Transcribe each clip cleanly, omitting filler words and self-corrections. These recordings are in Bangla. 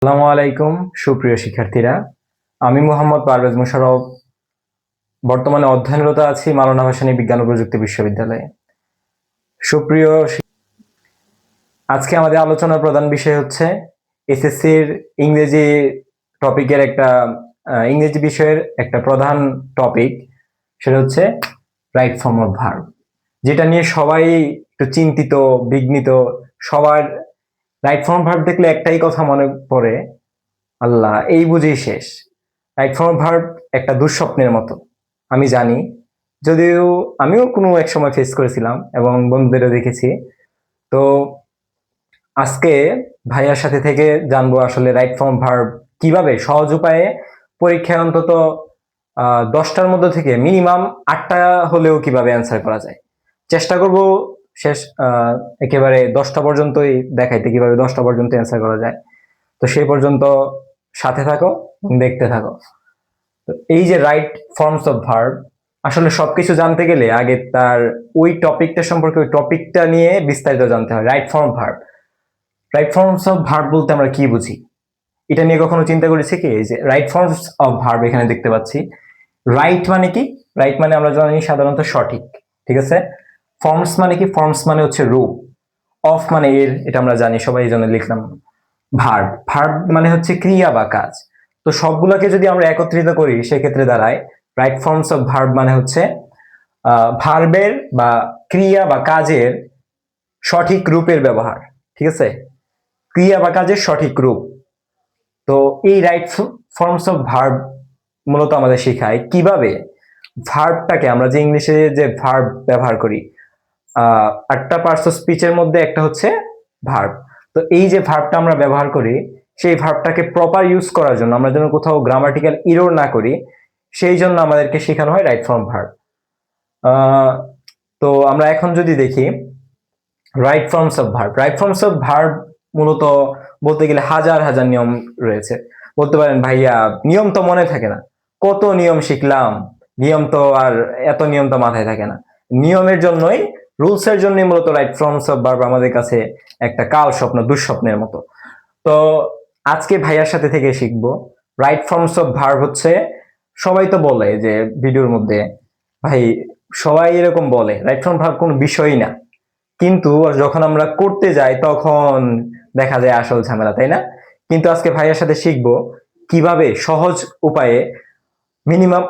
আসসালামু আলাইকুম সুপ্রিয় শিক্ষার্থীরা, আমি মোহাম্মদ পারভেজ মোশাররফ বর্তমানে অধ্যয়নরত আছি মাওলানা ভাসানী বিজ্ঞান ও প্রযুক্তি বিশ্ববিদ্যালয়ে। সুপ্রিয় আজকে আমাদের আলোচনার প্রধান বিষয় হচ্ছে এসএসসির ইংরেজি টপিকের ইংরেজি বিষয়ের একটা প্রধান টপিক, সেটা হচ্ছে রাইট ফর্ম অফ ভার্ব, যেটা নিয়ে সবাই একটু চিন্তিত বিঘ্নিত। সবার রাইট ফর্ম ভার্ব দেখলে একটাই কথা মনে পড়ে, আল্লাহ এই বুঝেই শেষ। রাইট ফর্ম ভার্ব একটা দুঃস্বপ্নের মতো, আমি জানি, যদিও আমিও কোনো এক সময় ফেস করেছিলাম এবং বন্ধুদেরও দেখেছি। তো আজকে ভাইয়ার সাথে থেকে জানবো আসলে রাইট ফর্ম ভার্ব কিভাবে সহজ উপায়ে পরীক্ষায় অন্তত 10টার মধ্যে থেকে মিনিমাম 8টা হলেও কিভাবে অ্যান্সার করা যায়। চেষ্টা করব শেষ একেবারে 10টা পর্যন্তই দেখাইতে, কিভাবে 10টা পর্যন্ত অ্যান্সার করা যায়। তো সেই পর্যন্ত সাথে থাকো, দেখতে থাকো। তো এই যে রাইট ফর্মস অফ ভার্ব, আসলে সবকিছু জানতে গেলে আগে তার ওই টপিকটা সম্পর্কে, ওই টপিকটা নিয়ে বিস্তারিত জানতে হয়। Right form verb, right forms of verb বলতে আমরা কি বুঝি, এটা নিয়ে কখনো চিন্তা করেছি কি? এই যে রাইট ফর্মস অফ ভার্ব এখানে দেখতে পাচ্ছি। রাইট মানে কি? রাইট মানে আমরা জানি সাধারণত সঠিক, ঠিক আছে। ফর্মস মানে কি? ফর্মস মানে হচ্ছে রূপ। অফ মানে এর, এটা আমরা জানি সবাই, এই জন্য লিখলাম। ভার্ব, ভার্ব মানে হচ্ছে ক্রিয়া বা কাজ। তো সবগুলোকে যদি আমরা একত্রিত করি সেক্ষেত্রে দাঁড়ায় রাইট ফর্মস অফ ভার্ব মানে হচ্ছে ভার্বের বা ক্রিয়া বা কাজের সঠিক রূপের ব্যবহার, ঠিক আছে। ক্রিয়া বা কাজের সঠিক রূপ। তো এই রাইট ফর্মস অফ ভার্ব মূলত আমাদের শেখায় কিভাবে ভার্বটাকে, আমরা যে ইংলিশে যে ভার্ব ব্যবহার করি, 8টা পার্টস অফ স্পিচের মধ্যে একটা হচ্ছে ভার্ব। তো এই যে ভার্বটা আমরা ব্যবহার করি, সেই ভার্বটাকে প্রপার ইউজ করার জন্য, আমরা যেন কোথাও গ্রামাটিক্যাল ইরর না করি, সেই জন্য আমাদেরকে শেখানো হয় রাইট ফর্ম ভার্ব। তো আমরা এখন যদি দেখি right forms of verb, right forms of verb মূলত বলতে গেলে হাজার হাজার নিয়ম রয়েছে। বলতে পারেন ভাইয়া নিয়ম তো মনে থাকে না, কত নিয়ম শিখলাম, নিয়ম তো আর এত নিয়ম তো মাথায় থাকে না। নিয়মের জন্যই, রুলস এর জন্যই মূলত রাইট ফর্মস অফ ভার্ব আমাদের কাছে একটা কাল স্বপ্ন, দুঃস্বপ্নের মতো। তো আজকে ভাইয়ার সাথে থেকে শিখবো রাইট ফর্মস অফ ভার্ব হচ্ছে, সবাই তো বলে যে ভিডিওর মধ্যে, ভাই সবাই এরকম বলে রাইট ফর্ম ভার্ব কোনো বিষয়ই না, কিন্তু যখন আমরা করতে যাই তখন দেখা যায় আসল ঝামেলা, তাই না? কিন্তু আজকে ভাইয়ের সাথে শিখবো কিভাবে সহজ উপায়ে মিনিমাম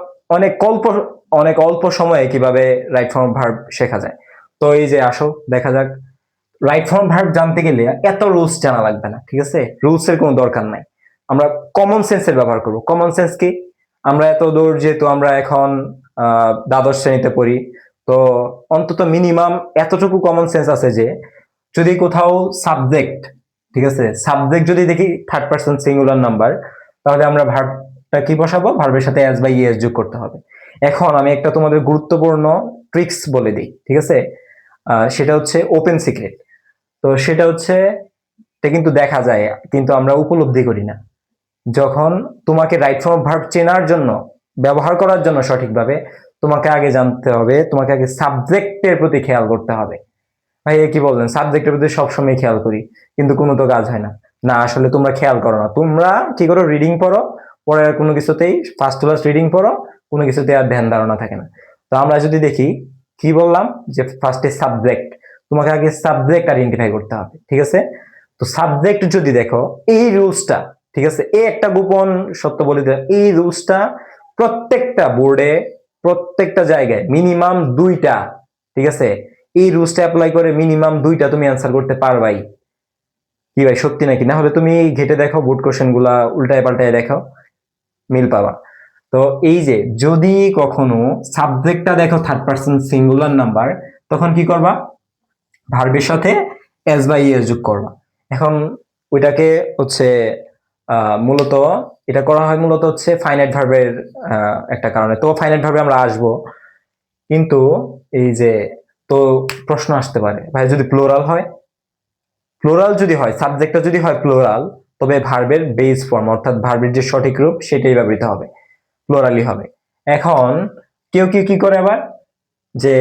অনেক অল্প সময়ে কিভাবে রাইট ফর্ম ভার্ব শেখা যায়। তো এই যে আসো দেখা যাক। রাইট ফর্ম ভার্ব জানতে গেলে এত রুলস জানা লাগবে না, ঠিক আছে। রুলস এর কোনো দরকার নাই, আমরা কমন সেন্সের ব্যবহার করব। কমন সেন্স কি? আমরা এত দূর যেহেতু আমরা এখন দ্বাদশ শ্রেণীতে পড়ি, তো অন্তত মিনিমাম এতটুকু কমন সেন্স আছে যে যদি কোথাও সাবজেক্ট, ঠিক আছে, সাবজেক্ট যদি দেখি থার্ড পারসন সিঙ্গুলার নাম্বার, তাহলে আমরা ভার্বটা কি বসাবো? ভার্বের সাথে এস বা ইএস যোগ করতে হবে। এখন আমি একটা তোমাদের গুরুত্বপূর্ণ ট্রিক্স বলে দিই, ঠিক আছে। সেটা হচ্ছে ওপেন সিক্রেট। তো সেটা হচ্ছে, এটা কিন্তু দেখা যায় কিন্তু আমরা উপলব্ধি করি না। যখন তোমাকে রাইট ফর্ম অফ ভার্ব চেনার জন্য, ব্যবহার করার জন্য সঠিকভাবে, তোমাকে আগে জানতে হবে, তোমাকে আগে সাবজেক্টের প্রতি খেয়াল করতে হবে। ভাই কি বললেন, সাবজেক্টের প্রতি সবসময় খেয়াল করি কিন্তু কোনো তো কাজ হয় না। না, আসলে তোমরা খেয়াল করো না, তোমরা কি করো, রিডিং পড়ো, পরে কোনো কিছুতেই ফার্স্ট ক্লাস রিডিং পড়ো, কোনো কিছুতে আর ধ্যান ধারণা থাকে না। তো আমরা যদি দেখি, কি বললাম যে ফার্স্টে সাবজেক্ট, তোমাকে আগে সাবজেক্ট আইডেন্টিফাই করতে হবে, ঠিক আছে। তো সাবজেক্ট যদি দেখো, এই রুলসটা, ঠিক আছে, এই একটা গোপন সত্য বলে দেয়, এই রুলসটা প্রত্যেকটা বোর্ডে, প্রত্যেকটা জায়গায় মিনিমাম 2টা, ঠিক আছে। এই রুলসটা অ্যাপ্লাই করে মিনিমাম 2টা তুমি অ্যান্সার করতে পারবাই। কি ভাই সত্যি নাকি? না হলে তুমি ঘেটে দেখো বোর্ড কোশ্চেন গুলা, উল্টায় পাল্টায় দেখো, মিল পাবা। তো এই যে যদি কখনো সাবজেক্টটা দেখো থার্ড পারসন সিঙ্গুলার নাম্বার, তখন কি করবা? ভার্বের সাথে এস বা ইএস যোগ করবা। এখন ওইটাকে হচ্ছে মূলত, এটা করা হয় মূলত হচ্ছে ফাইনাইট ভার্বের একটা কারণে। তো ফাইনাইট ভার্বে আমরা আসবো, কিন্তু এই যে, তো প্রশ্ন আসতে পারে ভাই যদি প্লুরাল হয়, প্লুরাল যদি হয়, সাবজেক্টটা যদি হয় প্লুরাল, তবে ভার্বের বেস ফর্ম অর্থাৎ ভার্বের যে সঠিক রূপ সেটাই ব্যবহৃত হবে, প্লুরালই হবে। এখন কেউ কেউ কি করে আবার, যে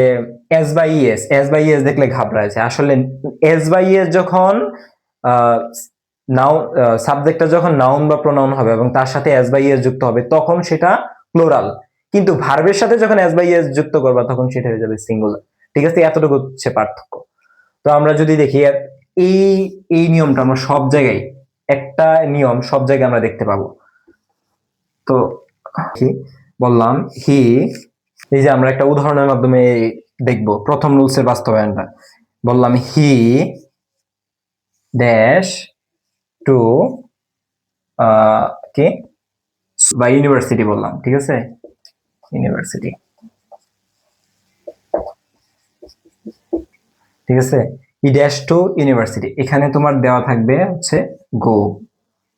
S by ES, S by ES দেখলে ঘাবড়ায় যায়। আসলে এস বাই ইএস যখন নাউন, সাবজেক্টটা যখন নাউন বা প্রোনাউন হবে এবং তার সাথে এস বা ইএস যুক্ত হবে তখন সেটা প্লুরাল, কিন্তু ভার্বের সাথে যখন এস বা ইএস যুক্ত করবা তখন সেটা হয়ে যাবে সিঙ্গুলার। ঠিক আছে, এতটুকু হচ্ছে পার্থক্য। তো আমরা যদি দেখি এই এই নিয়মটা আমরা সব জায়গায়, একটা নিয়ম সব জায়গায় আমরা দেখতে পাবো। তো কি বললাম, হি, এই যে আমরা একটা উদাহরণের মাধ্যমে দেখবো প্রথম রুলসের বাস্তবায়নটা। বললাম হি ড্যাশ টু কি বা ইউনিভার্সিটি বললাম, ঠিক আছে, ইউনিভার্সিটি, ঠিক আছে, ই ড্যাশ টু ইউনিভার্সিটি, এখানে তোমার দেওয়া থাকবে হচ্ছে গো।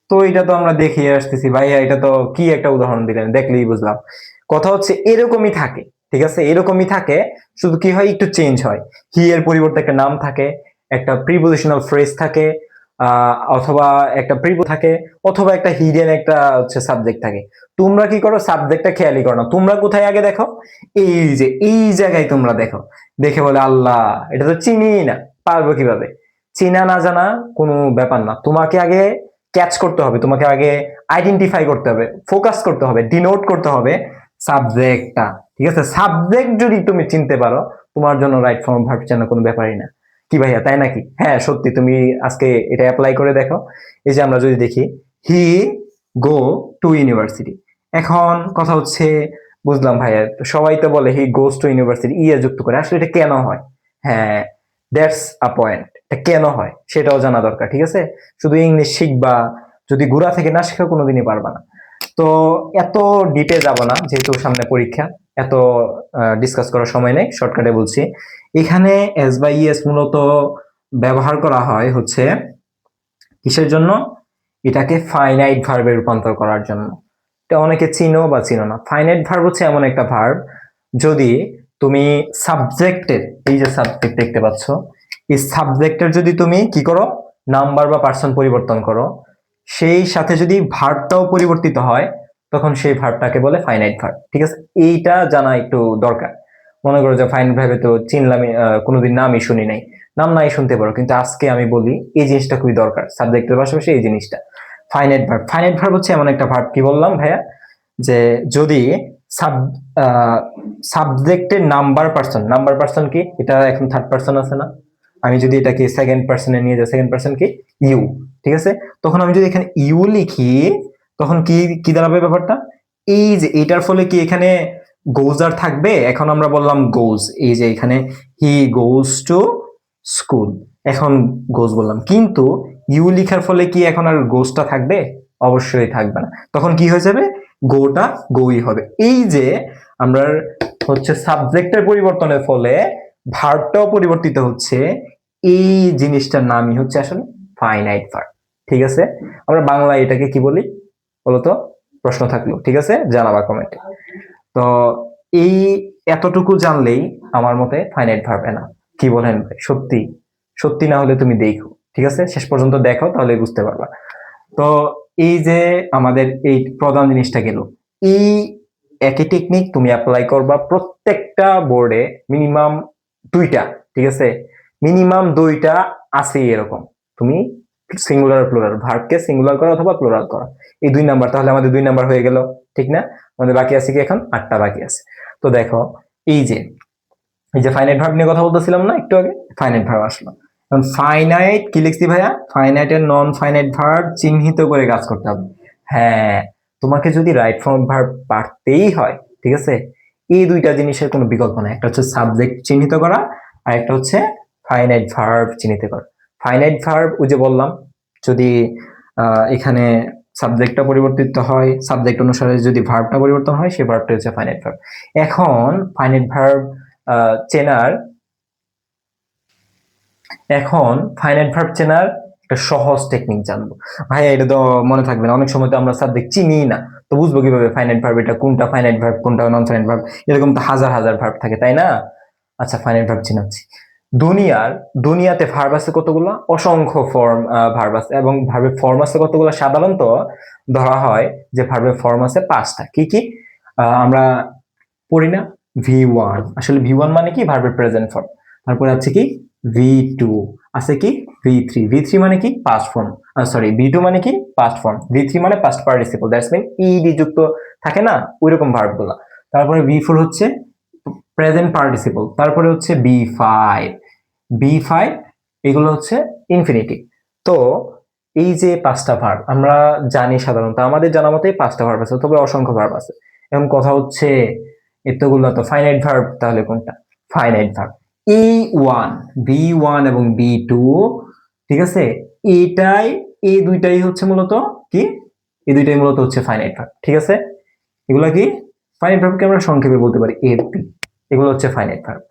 তো এটা তো আমরা দেখিয়ে আসতেছি ভাইয়া, এটা তো কি একটা উদাহরণ দিলেন, দেখলেই বুঝলাম। কথা হচ্ছে এরকমই থাকে, ঠিক আছে, এরকমই থাকে, শুধু কি হয় একটু চেঞ্জ হয়। হি এর পরিবর্তে একটা নাম থাকে, একটা প্রিপোজিশনাল ফ্রেজ থাকে, অথবা একটা প্রিপো থাকে, অথবা একটা হিডেন একটা হচ্ছে সাবজেক্ট থাকে। তোমরা কি করো, সাবজেক্টটা খেয়ালই করো না, তোমরা কোথায় আগে দেখো, এই যে এই জায়গায় তোমরা দেখো, দেখে বলে আল্লাহ এটা তো চিনি না, পারবো কিভাবে? চিনা না জানা কোনো ব্যাপার না, তোমাকে আগে ক্যাচ করতে হবে, তোমাকে আগে আইডেন্টিফাই করতে হবে, ফোকাস করতে হবে, ডিনোট করতে হবে সাবজেক্টটা। ঠিক আছে, সাবজেক্ট যদি তুমি চিনতে পারো, তোমার জন্য রাইট ফর্ম ভার্ব চেনা কোনো ব্যাপারই না। কি ভাইয়া, তাই নাকি? হ্যাঁ সত্যি, তুমি আজকে এটা অ্যাপ্লাই করে দেখো। এই যে আমরা যদি দেখি হি গো টু ইউনিভার্সিটি, এখন কথা হচ্ছে, বুঝলাম ভাইয়া, সবাই তো বলে হি গোস টু ইউনিভার্সিটি, ইয়ে যুক্ত করে, আসলে এটা কেন হয়? হ্যাঁ, দ্যাটস আ পয়েন্ট, এটা কেন হয় সেটাও জানা দরকার। ঠিক আছে, শুধু ইংলিশ শিখবা, যদি গোড়া থেকে না শেখা কোনোদিনই পারবা না। তো এত ডিপে যাব না, যেহেতু সামনে পরীক্ষা, এত ডিসকাস করার সময় নেই, শর্টকাটে বলছি। এখানে এস বাই ইএস মূলত ব্যবহার করা হয় হচ্ছে কিসের জন্য? এটাকে ফাইনাইট ভার্বে রূপান্তর করার জন্য। এটা অনেকে চিনো বা চিনো না। ফাইনাইট ভার্ব হচ্ছে এমন একটা ভার্ব, যদি তুমি সাবজেক্টের, এই যে সাবজেক্ট দেখতে পাচ্ছ, এই সাবজেক্টের যদি তুমি কি করো, নাম্বার বা পার্সন পরিবর্তন করো, সেই সাথে যদি ভার্বটাও পরিবর্তিত হয়, তখন সেই ভার্বটাকে বলে ফাইনাইট ভার্ব। ঠিক আছে, এইটা জানা একটু দরকার। মনে করো যে ফাইনাইট ভার্বে তো চিনলাম, কোনোদিন নামই শুনি নাই, নাম নাই শুনতে পারো, কিন্তু আজকে আমি বলি এই জিনিসটা খুবই দরকার, সাবজেক্টের পাশাপাশি এই জিনিসটা। ফাইনাইট ভার্ব, ফাইনাইট ভার্ব হচ্ছে এমন একটা ভার্ব, কি বললাম ভাইয়া, যে যদি সাব সাবজেক্টের নাম্বার পার্সন, নাম্বার পার্সন কি, এটা এখন থার্ড পার্সন আছে না, আমি যদি এটাকে সেকেন্ড পার্সনে নিয়ে যাই, সেকেন্ড পার্সন কি, ইউ, ঠিক আছে, তখন আমি যদি এখানে ইউ লিখি, তখন কি কি দাঁড়াবে ব্যাপারটা, এই যে এটার ফলে কি এখানে গোজ আর থাকবে? এখন আমরা বললাম গোজ, এই যে এখানে হি গোজ টু স্কুল, এখন গোজ বললাম, কিন্তু ইউ লিখার ফলে কি এখন আর গোজটা থাকবে? অবশ্যই থাকবে না, তখন কি হয়ে যাবে, গোটা গোই হবে। এই যে আমরা হচ্ছে সাবজেক্টের পরিবর্তনের ফলে ভার্বটাও পরিবর্তিত হচ্ছে, এই জিনিসটার নামই হচ্ছে আসলে ফাইনাইট ভার্ব। ঠিক আছে, আমরা বাংলায় এটাকে কি বলি বলতো? প্রশ্ন থাকলো, ঠিক আছে, জানাবা কমেন্টে। তো এই এতটুকু জানলেই আমার মতে ফাইনাইট ভার্ব এনা। কি বলেন ভাই? সত্যি? সত্যি না হলে তুমি দেখো, ঠিক আছে, শেষ পর্যন্ত দেখো, তাহলে বুঝতে পারবা। তো এই যে আমাদের এই প্রধান জিনিসটা গেল, এই একই টেকনিক তুমি অ্যাপ্লাই করবা প্রত্যেকটা বোর্ডে, মিনিমাম দুইটা, ঠিক আছে, মিনিমাম দুইটা আছে এরকম। তুমি সিঙ্গুলার প্লুরাল, ভার্বকে সিঙ্গুলার করা অথবা প্লুরাল করা, এই 2 নাম্বার, তাহলে আমাদের 2 নাম্বার হয়ে গেল, ঠিক না? আমাদের বাকি আছে কি, এখন 8টা বাকি আছে। তো দেখো, এই যে এই যে ফাইনাইট ভার্ব নিয়ে কথা বলতেছিলাম না একটু আগে, ফাইনাইট ভার্ব আসলো। এখন ফাইনাইট কি লিখছি ভাইয়া, ফাইনাইট এর নন ফাইনাইট ভার্ব চিহ্নিত করে কাজ করতে হবে। হ্যাঁ, তোমাকে যদি রাইট ফর্ম ভার্ব পারতেই হয়, ঠিক আছে, এই দুইটা জিনিসের কোনো বিকল্প নাই, একটা হচ্ছে সাবজেক্ট চিহ্নিত করা, আর একটা হচ্ছে ফাইনাইট ভার্ব চিহ্নিত করা। ফাইনাইট ভার্ব ওই যে বললাম, যদি এখানে সাবজেক্টটা পরিবর্তিত হয়, সাবজেক্ট অনুসারে যদি ভার্বটা পরিবর্তন হয়, সেই ভার্বটা হচ্ছে ফাইনাইট ভার্ব। এখন ফাইনাইট ভার্ব চেনার, এখন ফাইনাইট ভার্ব চেনার একটা সহজ টেকনিক জানবো। ভাই এটা তো মনে থাকবে না, অনেক সময় তো আমরা সাবজেক্ট চিনি না, তো বুঝবো কিভাবে ফাইনাইট ভার্ব এটা কোনটা ফাইনাইট ভার্ব কোনটা নন ফাইনাইট ভার্ব? এরকম তো হাজার হাজার ভার্ব থাকে, তাই না? আচ্ছা, ফাইনাইট ভার্ব চিনাচ্ছি। দুনিয়াতে ভার্ব আছে কতগুলো? অসংখ্য ফর্ম ভার্ব আছে, এবং ভার্বের ফর্ম আছে কতগুলো? সাধারণত ধরা হয় যে ভার্বের ফর্ম আছে 5টা। কি কি আমরা পড়ি না? V1, আসলে V1 মানে কি? ভার্বের প্রেজেন্ট ফর্ম। তারপরে আছে কি V2, আছে কি V3 মানে কি পাস্ট ফর্ম, সরি V2 মানে কি পাস্ট ফর্ম, V3 মানে past participle, that's mean ED যুক্ত থাকে না ওইরকম ভার্ব গুলা। তারপরে V4 হচ্ছে প্রেজেন্ট পার্টিসিপল, তারপরে হচ্ছে B5 এগুলো হচ্ছে ইনফিনিটিভ। তো এই যে পাঁচটা ভার্ব আমরা জানি, সাধারণত আমাদের জানা মতেই পাঁচটা ভার্ব আছে, তবে অসংখ্য ভার্ব আছে। এখন কথা হচ্ছে এতগুলো তো ফাইনাইট ভার্ব, তাহলে কোনটা ফাইনাইট ভার্ব? E1 B1 এবং B2, ঠিক আছে, এটাই এই দুইটাই হচ্ছে মূলত কি, এই দুইটাই মূলত হচ্ছে ফাইনাইট ভার্ব, ঠিক আছে। এগুলা কি ফাইনাইট ভার্বকে আমরা সংক্ষেপে বলতে পারি এফপি, এগুলো হচ্ছে ফাইনাইট ভার্ব।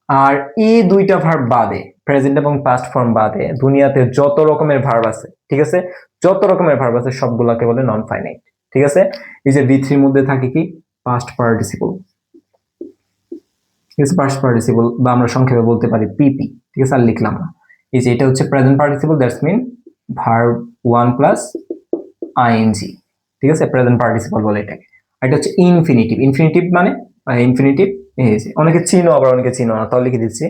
আর এই দুইটা ভার্ব বাদে, প্রেজেন্ট এবং পাস্ট ফর্ম বাদে দুনিয়াতে যত রকমের ভার্ব আছে, ঠিক আছে, যত রকমের ভার্ব আছে সবগুলাকে বলে নন ফাইনাইট, ঠিক আছে। এই যে B3 মধ্যে থাকে কি পাস্ট পার্টিসিপল, ঠিক আছে, পাস্ট পার্টিসিপল বা আমরা সংক্ষেপে বলতে পারি পিপি, ঠিক আছে, আর লিখলাম না। এই যে এটা হচ্ছে present participle, that's mean verb 1 plus ING, ঠিক আছে, প্রেজেন্ট পার্টিসিপল বলে এটাকে। আর এটা হচ্ছে ইনফিনিটিভ, ইনফিনিটিভ মানে ইনফিনিটিভ, এই যে অনেকে চিনো আবার অনেকে চিনো না, তাও লিখে দিচ্ছি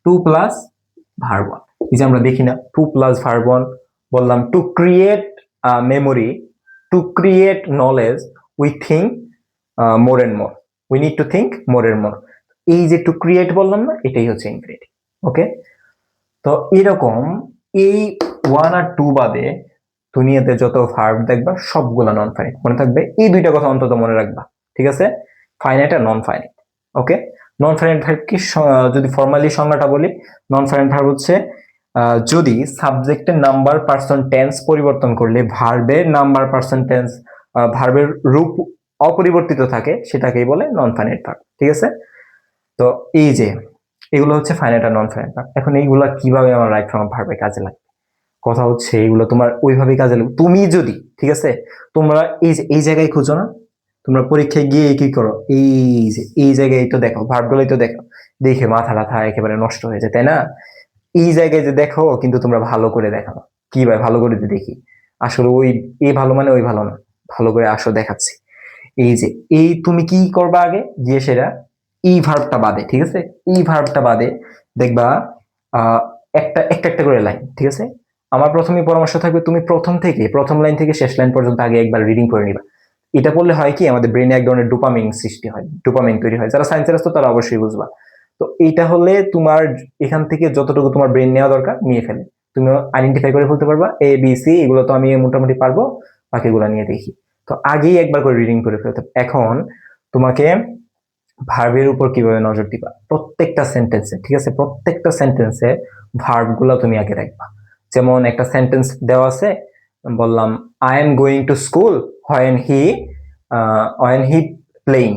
2 প্লাস ভার্ব 1। এই যে আমরা দেখি না 2 প্লাস ভার্ব 1, বললাম to create memory, to create knowledge, we think more and more, we need to think more and more. এই যে টু ক্রিয়েট বললাম না, এটাই হচ্ছে ইনফিনিটিভ। ওকে, তো এরকম এই 1 আর 2 বাদে দুনিয়াতে যত ভার্ব দেখবা সবগুলা নন ফাইনাইট, মনে থাকবে এই দুইটা কথা অন্তত মনে রাখবা, ঠিক আছে, ফাইনাইট আর নন ফাইনাইট। ওকে, নন ফাইনাইট ভার্ব কি, যদি ফর্মালি সংজ্ঞাটা বলি, নন ফাইনাইট ভার্ব হচ্ছে যদি সাবজেক্টের নাম্বার পার্সন টেন্স পরিবর্তন করলে ভার্বের নাম্বার পার্সন টেন্স, ভার্বের রূপ অপরিবর্তিত থাকে, সেটাকেই বলে নন ফাইনাইট ভার্ব, ঠিক আছে। তো এই যে এগুলো হচ্ছে ফাইনাইট আর নন ফাইনাইট ভার্ব। এখন এইগুলা কিভাবে আমার রাইট ফর্ম ভার্বে কাজে লাগে, কথা হচ্ছে এগুলো তোমার ওইভাবেই কাজে লাগবে তুমি যদি, ঠিক আছে, তোমরা এই যে এই জায়গায় খুঁজো না, তোমরা পরীক্ষায় গিয়ে কি করো, এই যে এই জায়গায় তো দেখো, ভার্বগুলোই তো দেখো, দেখে মাথা টাথা একেবারে নষ্ট হয়ে যায়, তাই না? এই জায়গায় যে দেখো, কিন্তু তোমরা ভালো করে দেখো না। কি ভাই ভালো করে দেখি, আসলে ওই এই ভালো মানে ওই ভালো না, ভালো করে আসো দেখাচ্ছি। এই যে এই তুমি কি করবা আগে গিয়ে সেটা এই ভার্বটা বাদে, ঠিক আছে, এই ভার্বটা বাদে দেখবা আহ একটা একটা একটা করে লাইন, ঠিক আছে। আমার প্রথমে পরামর্শ থাকবে তুমি প্রথম থেকে প্রথম লাইন থেকে শেষ লাইন পর্যন্ত আগে একবার রিডিং করে নিবা। এটা করলে হয় কি, আমাদের ব্রেনে এক ধরনের ডোপামিন সৃষ্টি হয়, ডোপামিন তৈরি হয়, যারা সায়েন্সের আসতো তারা অবশ্যই বুঝবা। তো এইটা হলে তোমার এখান থেকে যতটুকু তোমার ব্রেন নেওয়া দরকার নিয়ে ফেলে, তুমি আইডেন্টিফাই করে ফেলতে পারবা এ বি সি, এগুলো তো আমি মোটামুটি পারবো, বাকিগুলো নিয়ে দেখি। তো আগেই একবার করে রিডিং করে ফেলতে। এখন তোমাকে ভার্বের উপর কিভাবে নজর দিবা, প্রত্যেকটা সেন্টেন্সে, ঠিক আছে, প্রত্যেকটা সেন্টেন্সে ভার্ব গুলো তুমি আগে রাখবা। যেমন একটা সেন্টেন্স দেওয়া আছে, বললাম I am going to school when he playing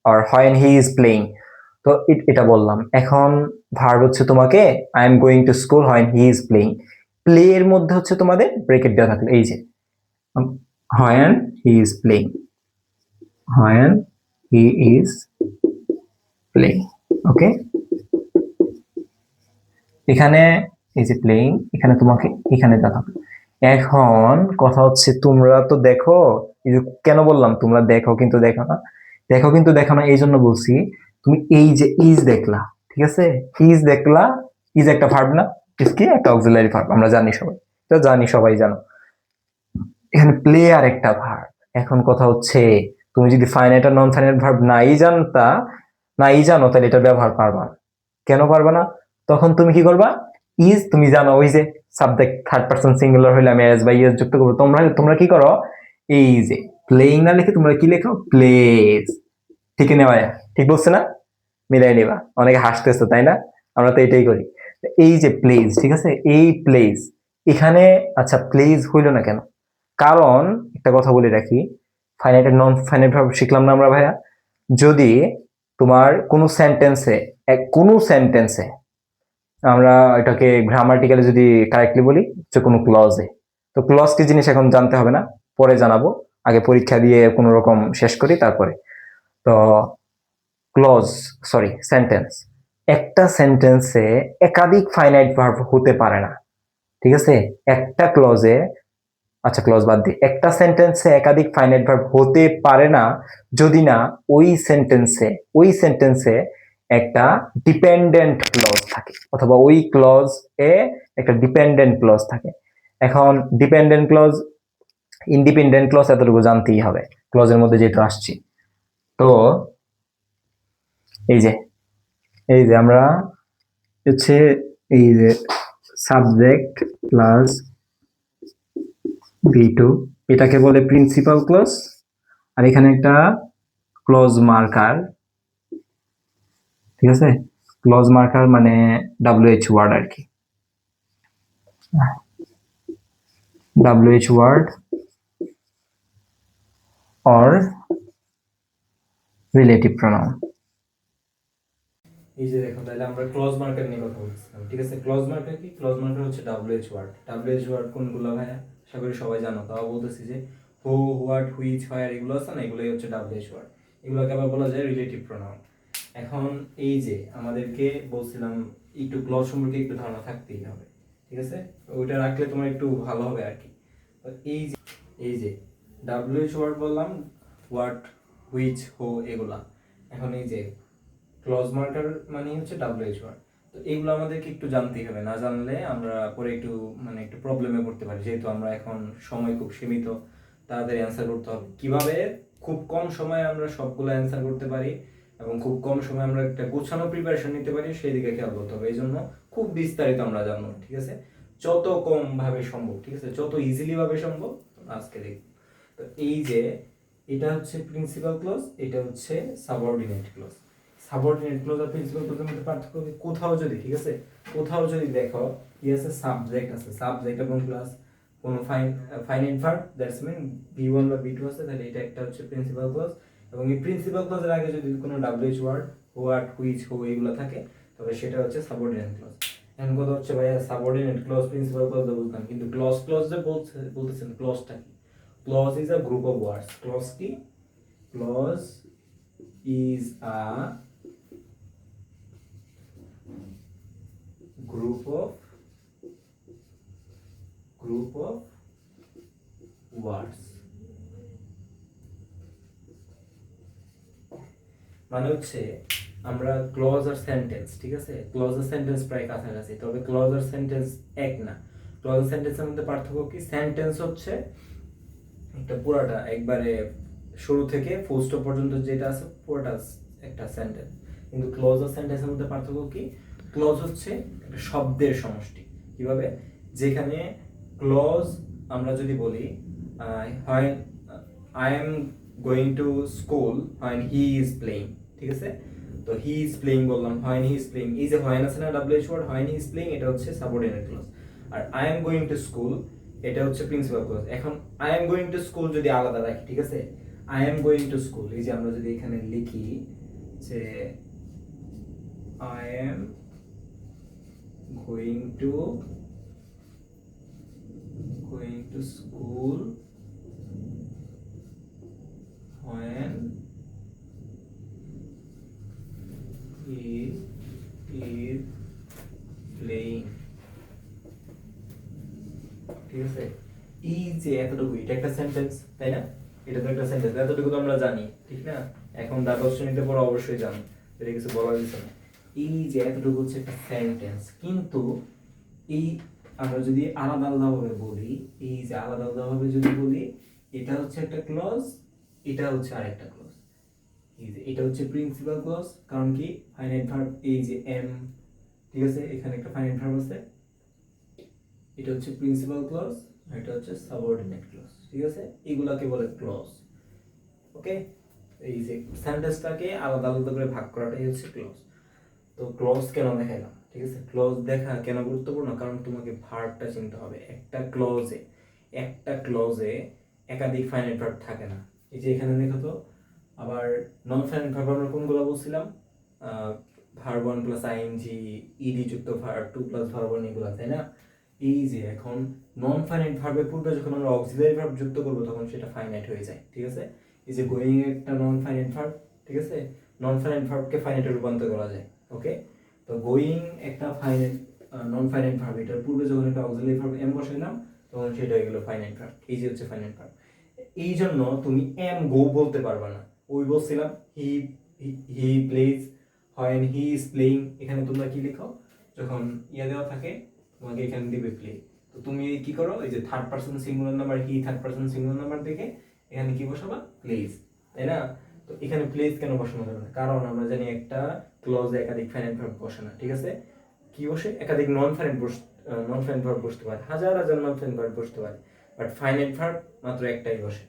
or when he is playing. তো এটা বললাম। এখন ভার্ব হচ্ছে তোমাকে I am going to school when he is playing, play এর মধ্যে হচ্ছে তোমাদের ব্রেকেট দেওয়া থাকলো, এই যে when he is playing, when he is playing. Okay, এখানে এই যে প্লেইং, এখানে তোমাকে এখানে দেওয়া হবে। এখন কথা হচ্ছে তোমরা তো দেখো, এই যে কেন বললাম তোমরা দেখো কিন্তু দেখো না, দেখো কিন্তু দেখো না এই জন্য বলছি, তুমি এই যে ইজ দেখলা, ঠিক আছে, ইজ দেখলা, ইজ একটা ভার্ব না, ইজ কি একটা অক্সিলারি ভার্ব, আমরা জানি সবাই, তো জানি সবাই জানো। এখানে প্লে আর একটা ভার্ব। এখন কথা হচ্ছে তুমি যদি ফাইনাইট আর নন ফাইনাইট ভার্ব নাই জানো তাহলে এটা ব্যবহার পারবা না। কেন পারবা না? তখন তুমি কি করবা, ইজ তুমি জানো ওই যে সাবজেক্ট থার্ড পারসন সিঙ্গুলার হইলে আমি এস বা ইএস যুক্ত করবো, তোমরা তোমরা কি করো, এই যে প্লেইং না লিখে তোমরা কি লেখো, প্লেজ। ঠিক নেওয়া, ঠিক বলছে না? মিলাই নিবা। অনেকে হাসতেছো তাই না, আমরা তো এটাই করি। এই যে প্লেজ, ঠিক আছে, এই প্লেজ এখানে, আচ্ছা প্লেজ হইলো না কেন? কারণ একটা কথা বলে রাখি, ফাইনাইট আর নন ফাইনাইট ভার্ব শিখলাম না আমরা ভাইয়া, যদি তোমার কোনো সেন্টেন্সে আমরা এটাকে গ্রামাটিক্যালি যদি কারেক্টলি বলি, যে কোনো ক্লজে, তো ক্লজ কি জিনিস এখন জানতে হবে না, পরে জানাবো, আগে পরীক্ষা দিয়ে কোনো রকম শেষ করি তারপরে। তো ক্লজ, সরি সেন্টেন্স, একটা সেন্টেন্সে একাধিক ফাইনাইট ভার্ব হতে পারে না, ঠিক আছে, একটা ক্লজে, আচ্ছা ক্লজ বাদ দিই, একটা সেন্টেন্সে একাধিক ফাইনাইট ভার্ব হতে পারে না যদি না ওই সেন্টেন্সে একটা ডিপেন্ডেন্ট ক্লজ থাকে, অথবা ওই ক্লজ এ একটা ডিপেন্ডেন্ট ক্লজ থাকে। এখন ডিপেন্ডেন্ট ক্লজ, ইন্ডিপেন্ডেন্ট ক্লজ এতটুকু জানতেই হবে ক্লজের মধ্যে যেহেতু আসছি। তো এই যে আমরা হচ্ছে এই যে সাবজেক্ট প্লাস V2, এটাকে বলে প্রিন্সিপাল ক্লজ। আর এখানে একটা ক্লজ মার্কার, ঠিক আছে, ক্লজ মার্কার মানে WH ওয়ার্ড আর কি, WH word or relative pronoun. এই যে দেখো, তাহলে আমরা ক্লজ মার্কার নিয়ে কথা বলছিলাম, ঠিক আছে। ক্লজ মার্কার কি? ক্লজ মার্কার হচ্ছে WH ওয়ার্ড। WH ওয়ার্ড কোনগুলো ভাইয়া? আশা করি সবাই জানো, তাও বলতেছি যে হু, হোয়াট, হুইচ, হোয়ার, এগুলো আছে না, এগুলোই হচ্ছে WH ওয়ার্ড। এগুলোকে আবার বলা যায় রিলেটিভ প্রোনাউন। এখন এই যে আমাদেরকে বলছিলাম একটু ক্লজ সম্পর্কে একটু ধারণা থাকতেই হবে, ঠিক আছে, ওইটা রাখলে তোমার একটু ভালো হবে আর কি। তো এই যে WH ওয়ার্ড বললাম, হোয়াট, হুইচ, হো, এগুলা। এখন এই যে ক্লজ মার্কার মানে হচ্ছে WH ওয়ার্ড। তো এগুলো আমাদেরকে একটু জানতেই হবে, না জানলে আমরা পরে একটু একটু প্রবলেমে পড়তে পারি, যেহেতু আমরা এখন সময় খুব সীমিত, তাড়াতাড়ি অ্যান্সার করতে হবে। কিভাবে খুব কম সময়ে আমরা সবগুলো অ্যান্সার করতে পারি এবং খুব কম সময়ে আমরা একটা গোছানো প্রিপারেশন নিতে পারি, সেই দিকে খেয়াল করতে হবে। এই জন্য খুব বিস্তারিত আমরা জানবো, ঠিক আছে, যত কম ভাবে সম্ভব, ঠিক আছে, যত ইজিলি ভাবে সম্ভব আজকে দেখব। তো এই যে এটা হচ্ছে প্রিন্সিপাল ক্লজ, এটা হচ্ছে সাবঅর্ডিনেট ক্লজ। সাবঅর্ডিনেট ক্লজ আর প্রিন্সিপাল ক্লজের মধ্যে পার্থক্য কোথাও যদি, ঠিক আছে, কোথাও যদি দেখো কি আছে, সাবজেক্ট আছে, সাবজেক্ট এবং প্লাস কোনো finite verb, that's mean V1 বা V2 আছে, তাহলে এটা একটা হচ্ছে প্রিন্সিপাল ক্লজ। এবং এই প্রিন্সিপাল ক্লজের আগে যদি কোনো WH ওয়ার্ড, হোয়াট, হুইচ, হো এগুলো থাকে, তবে সেটা হচ্ছে সাবঅর্ডিনেট ক্লজ। এখন কথা হচ্ছে ভাইয়া, সাবঅর্ডিনেট ক্লজ, প্রিন্সিপাল ক্লজ বলতাম, কিন্তু ক্লজ যে বলতেছেন, ক্লজটা কি? Clause is a group of words. Clause কি? Clause is a group of words, মানে হচ্ছে আমরা ক্লজ আর সেন্টেন্স, ঠিক আছে, ক্লজ আর সেন্টেন্স প্রায় কাছাকাছি, তবে ক্লজ আর সেন্টেন্স এক না। ক্লজ আর সেন্টেন্সের মধ্যে পার্থক্য কি? সেন্টেন্স হচ্ছে একটা পুরাটা একবারে শুরু থেকে ফুল স্টপ পর্যন্ত যেটা আছে পুরোটা একটা সেন্টেন্স। কিন্তু ক্লজ আর সেন্টেন্সের মধ্যে পার্থক্য কি? ক্লজ হচ্ছে একটা শব্দের সমষ্টি। কিভাবে? যেখানে ক্লজ আমরা যদি বলি হয় I am going to school when he is playing, ঠিক আছে, তো হি ইজ প্লেইং বললাম, হোয়েন হি ইজ প্লেইং, এই যে হোয়েন আছে না WH word, when he is playing, এটা হচ্ছে সাবঅর্ডিনেট ক্লজ। আর I am going to school, এটা হচ্ছে প্রিন্সিপাল ক্লজ। এখন I am going to school যদি আলাদা রাখি, ঠিক আছে, I am going to school, এই যে আমরা যদি এখানে লিখি যে I am going to school when he is playing, ঠিক আছে, এই যে এতটুকু, এটা একটা সেন্টেন্স, তাই না? এটা তো একটা সেন্টেন্স, এতটুকু তো আমরা জানি, ঠিক না? এখন দ্বাদশ শ্রেণীতে পড়া অবশ্যই জানো, এটা কিছু বলা যাচ্ছে না। এই যে এতটুকু হচ্ছে একটা সেন্টেন্স, কিন্তু এই আমরা যদি আলাদা আলাদা ভাবে বলি, এই যে আলাদা আলাদা ভাবে যদি বলি, এটা হচ্ছে একটা ক্লজ, এটা হচ্ছে আরেকটা ক্লজ। এই যে এটা হচ্ছে প্রিন্সিপাল ক্লজ, কারণ কি? ফাইনাইট ভার্ব, এই যে এম, ঠিক আছে, এখানে একটা ফাইনাইট ভার্ব আছে, এটা হচ্ছে প্রিন্সিপাল ক্লজ, আর এটা হচ্ছে সাবঅর্ডিনেট ক্লজ, ঠিক আছে, এগুলাকে বলে ক্লজ। ওকে, এই যে সেন্টেন্সটাকে আলাদা আলাদা করে ভাগ করাটাই হচ্ছে ক্লজ। তো ক্লজ কেন দেখাইলাম, ঠিক আছে, ক্লজ দেখা কেন গুরুত্বপূর্ণ? কারণ তোমাকে ভার্বটা চিনতে হবে। একটা ক্লজে একাধিক ফাইনাইট ভার্ব থাকে না। এই যে এখানে দেখো তো, আবার নন ফাইনাইট ভার্ব আমরা কোনগুলো বলছিলাম? ভার্ব 1 প্লাস আইএনজি, ইডি যুক্ত ভার্ব 2 প্লাস ভার্ব 1, এগুলো, তাই না? এই যে এখন নন ফাইনাইট ভার্বের পূর্বে যখন আমরা অক্সিলারি ভার্ব যুক্ত করব, তখন সেটা ফাইনাইট হয়ে যায়, ঠিক আছে। এই যে গোয়িং একটা নন ফাইনাইট ভার্ব, ঠিক আছে, নন ফাইনাইট ভার্বকে ফাইনাইটে রূপান্তর করা যায়। ওকে, তো গোয়িং একটা ফাইনাইট নন ফাইনাইট ভার্ব, এটার পূর্বে যখন একটা অক্সিলারি ভার্ব এম বসাইলাম, তখন সেটা হয়ে গেল ফাইনাইট ভার্ব। এই যে হচ্ছে ফাইনাইট ভার্ব। এই জন্য তুমি এম গো বলতে পারবে না। ওই বলছিলাম he plays when he is playing, এখানে তোমরা কি লিখো, যখন ইয়া দেওয়া থাকে তোমাকে এখানে দিবে প্লে, তো তুমি কি করো, এই যে third person singular number he, third person singular number দেখে এখানে কি বসাবা, প্লেজ, তাই না? তো এখানে প্লেজ কেন বসানো যাবে না? কারণ আমরা জানি একটা ক্লজে একাধিক ফাইনাইট ভার্ব বসে না, ঠিক আছে? কি বসে? একাধিক নন ফাইনাইট ভার্ব বসতে পারে, হাজার হাজার নন ফাইনাইট ভার্ব বসতে পারে, বাট ফাইনাইট ভার্ব মাত্র একটাই বসে।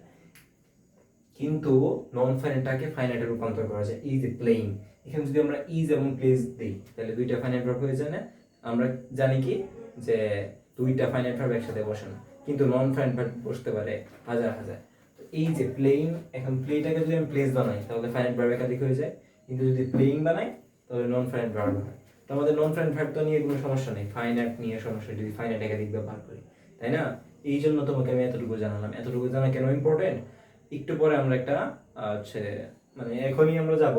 কিন্তু নন ফাইনাইটটাকে ফাইনাইটে রূপান্তর করা যায়, ইজ প্লেইং। এখানে যদি আমরা ইজ এবং প্লেস দিই তাহলে দুইটা ফাইনাইট ভার্ব হয়ে যায় না? আমরা জানি কি যে দুইটা ফাইনাইট ভার্ব একসাথে বসে না, কিন্তু নন ফাইনাইট ভার্ব বসতে পারে হাজার হাজার। তো এই যে প্লেইং, এখন প্লেটাকে যদি আমি প্লেস বানাই তাহলে ফাইনাইট ভার্ব একাধিক হয়ে যায়, কিন্তু যদি প্লেইং বানাই তাহলে নন ফাইনাইট ভার্ব হয়। তো আমাদের নন ফাইনাইট ভার্ব তো নিয়ে কোনো সমস্যা নেই, ফাইনাইট নিয়ে সমস্যা যদি ফাইনাইট একাধিক ব্যবহার করি, তাই না? এই জন্য তোমাকে আমি এতটুকু জানালাম। এতটুকু জানা কেন ইম্পর্টেন্ট, একটু পরে আমরা একটা হচ্ছে মানে এখনই আমরা যাব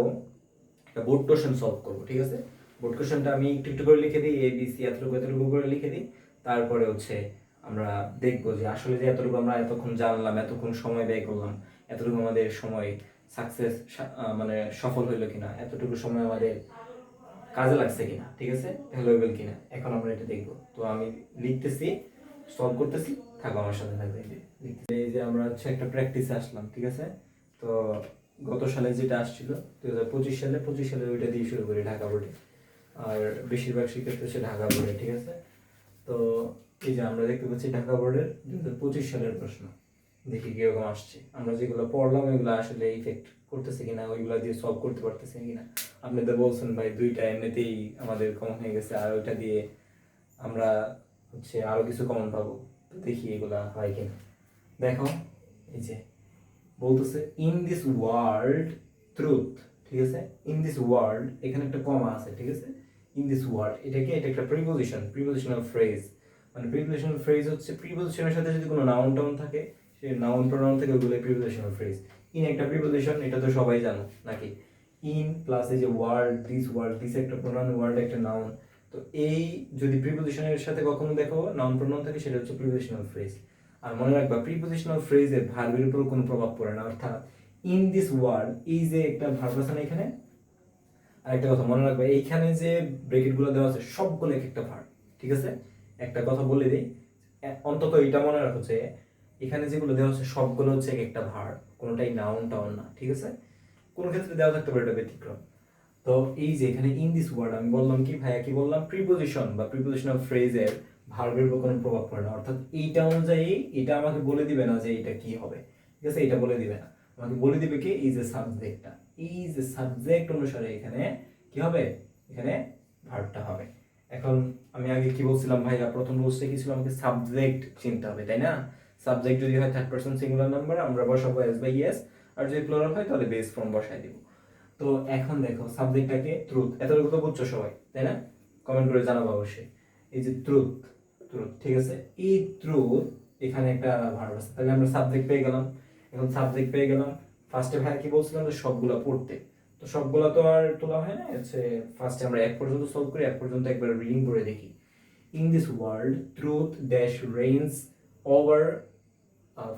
একটা বোর্ড কোশ্চেন সলভ করব, ঠিক আছে? বোর্ড কোশ্চেনটা আমি একটু একটু করে লিখে দিই, এ বি সি এতটুকু এতটুকু করে লিখে দিই, তারপরে হচ্ছে আমরা দেখবো যে আসলে যে এতটুকু আমরা এতক্ষণ জানলাম, এতক্ষণ সময় ব্যয় করলাম, এতটুকু আমাদের সময় সাকসেস মানে সফল হইলো কিনা, এতটুকু সময় আমাদের কাজে লাগছে কিনা, ঠিক আছে, ভ্যালুয়েবল কিনা, এখন আমরা এটা দেখবো। তো আমি লিখতেছি, সলভ করতেছি, থাকো আমার সাথে থাকবে। এই যে আমরা হচ্ছে একটা প্র্যাকটিসে আসলাম, ঠিক আছে? তো গত সালে যেটা আসছিল 2025 সালে, 25 সালে ওইটা দিয়ে শুরু করি ঢাকা বোর্ডে, আর বেশিরভাগ শিক্ষার্থী হচ্ছে ঢাকা বোর্ডে, ঠিক আছে? তো এই যে আমরা দেখতে পাচ্ছি ঢাকা বোর্ডের 2025 সালের প্রশ্ন, দেখি কিরকম আসছে, আমরা যেগুলো পড়লাম ওইগুলো আসলে ইফেক্ট করতেছে কিনা, ওইগুলো দিয়ে সলভ করতে পারতেছে কিনা। আপনি তো বলছেন ভাই দুইটা এমনিতেই আমাদের কমন হয়ে গেছে, আর ওইটা দিয়ে আমরা হচ্ছে আরো কিছু কমন পাবো, তো দেখি এগুলা হয় কিনা। দেখো এই যে বলতেছে ইন দিস ওয়ার্ল্ড ট্রুথ, ঠিক আছে? ইন দিস ওয়ার্ল্ড, এখানে একটা কমা আছে, ঠিক আছে? ইন দিস ওয়ার্ল্ড, এটাকে এটা একটা প্রিপোজিশনাল ফ্রেজ, মানে প্রিপোজিশনাল ফ্রেজ হচ্ছে প্রিপোজিশনের সাথে যদি কোনো নাউন টাউন থাকে, সেই নাউন প্রোনাউন থেকে ওগুলো প্রিপোজিশনাল ফ্রেজ। ইন একটা প্রিপোজিশন, এটা তো সবাই জানো নাকি? ইন প্লাস এই যে ওয়ার্ল্ড, দিস একটা প্রোনাউন, ওয়ার্ল্ড একটা নাউন। তো এই যদি প্রিপোজিশনের সাথে কখনো দেখো নাউন প্রোনাউন থাকে, সেটা হচ্ছে প্রিপোজিশনাল ফ্রেজ। আর মনে রাখবা প্রিপোজিশনাল ফ্রেজের ভার্বের উপর কোনো প্রভাব পড়ে না, অর্থাৎ ইন দিস ওয়ার্ল্ড এই যে একটা ভার্ব আছে না এখানে, আর একটা কথা মনে রাখবা এইখানে যে ব্র্যাকেটগুলো দেওয়া আছে সবগুলো এক একটা ভার্ব, ঠিক আছে? একটা কথা বলে দিই, অন্তত এটা মনে রাখো যে এখানে যেগুলো দেওয়া আছে সবগুলো হচ্ছে এক একটা ভার্ব, কোনোটাই নাউন টাউন না, ঠিক আছে? কোন ক্ষেত্রে দেওয়া থাকতে পারে এটা ব্যতিক্রম। তো এই যে এখানে ইন দিস ওয়ার্ড আমি বললাম কি ভাইয়া, কি বললাম, প্রিপোজিশন বা প্রিপোজিশনাল ফ্রেজের ভার্বের উপর কোনো প্রভাব পড়ে না, অর্থাৎ এইটা অনুযায়ী এটা আমাকে বলে দিবে না যে এটা কি হবে, ঠিক আছে? এটা বলে দিবে না, আমাকে বলে দিবে কি এই যে সাবজেক্টটা, এই যে সাবজেক্ট অনুসারে এখানে কি হবে, এখানে ভার্বটা হবে। এখন আমি আগে কি বলছিলাম ভাইয়া, প্রথম রুলসটা কি ছিল, আমাকে সাবজেক্ট চিনতে হবে, তাই না? সাবজেক্ট যদি হয় থার্ড পারসন সিঙ্গুলার নাম্বার, আমরা বসাবো এস বাই এস, আর যদি প্লুরাল হয় তাহলে বেস ফর্ম বসাই দিব। তো এখন দেখো সাবজেক্টটাকে ট্রুথ, এতটুকু তো বুঝছো সবাই, তাই না? কমেন্ট করে জানাবো অবশ্যই। এই যে ট্রুথ, ঠিক আছে? এই ট্রুথ এখানে একটা ভার্ব আছে, তাহলে আমরা সাবজেক্ট পেয়ে গেলাম। এখন সাবজেক্ট পেয়ে গেলাম, ফার্স্টে ভাই কি বলছিলাম যে সবগুলা পড়তে, তো সবগুলা তো আর তোলা হয় না, হচ্ছে ফার্স্টে আমরা এক পর্যন্ত সলভ করি, এক পর্যন্ত একবার রিডিং করে দেখি। In this world truth dash rains over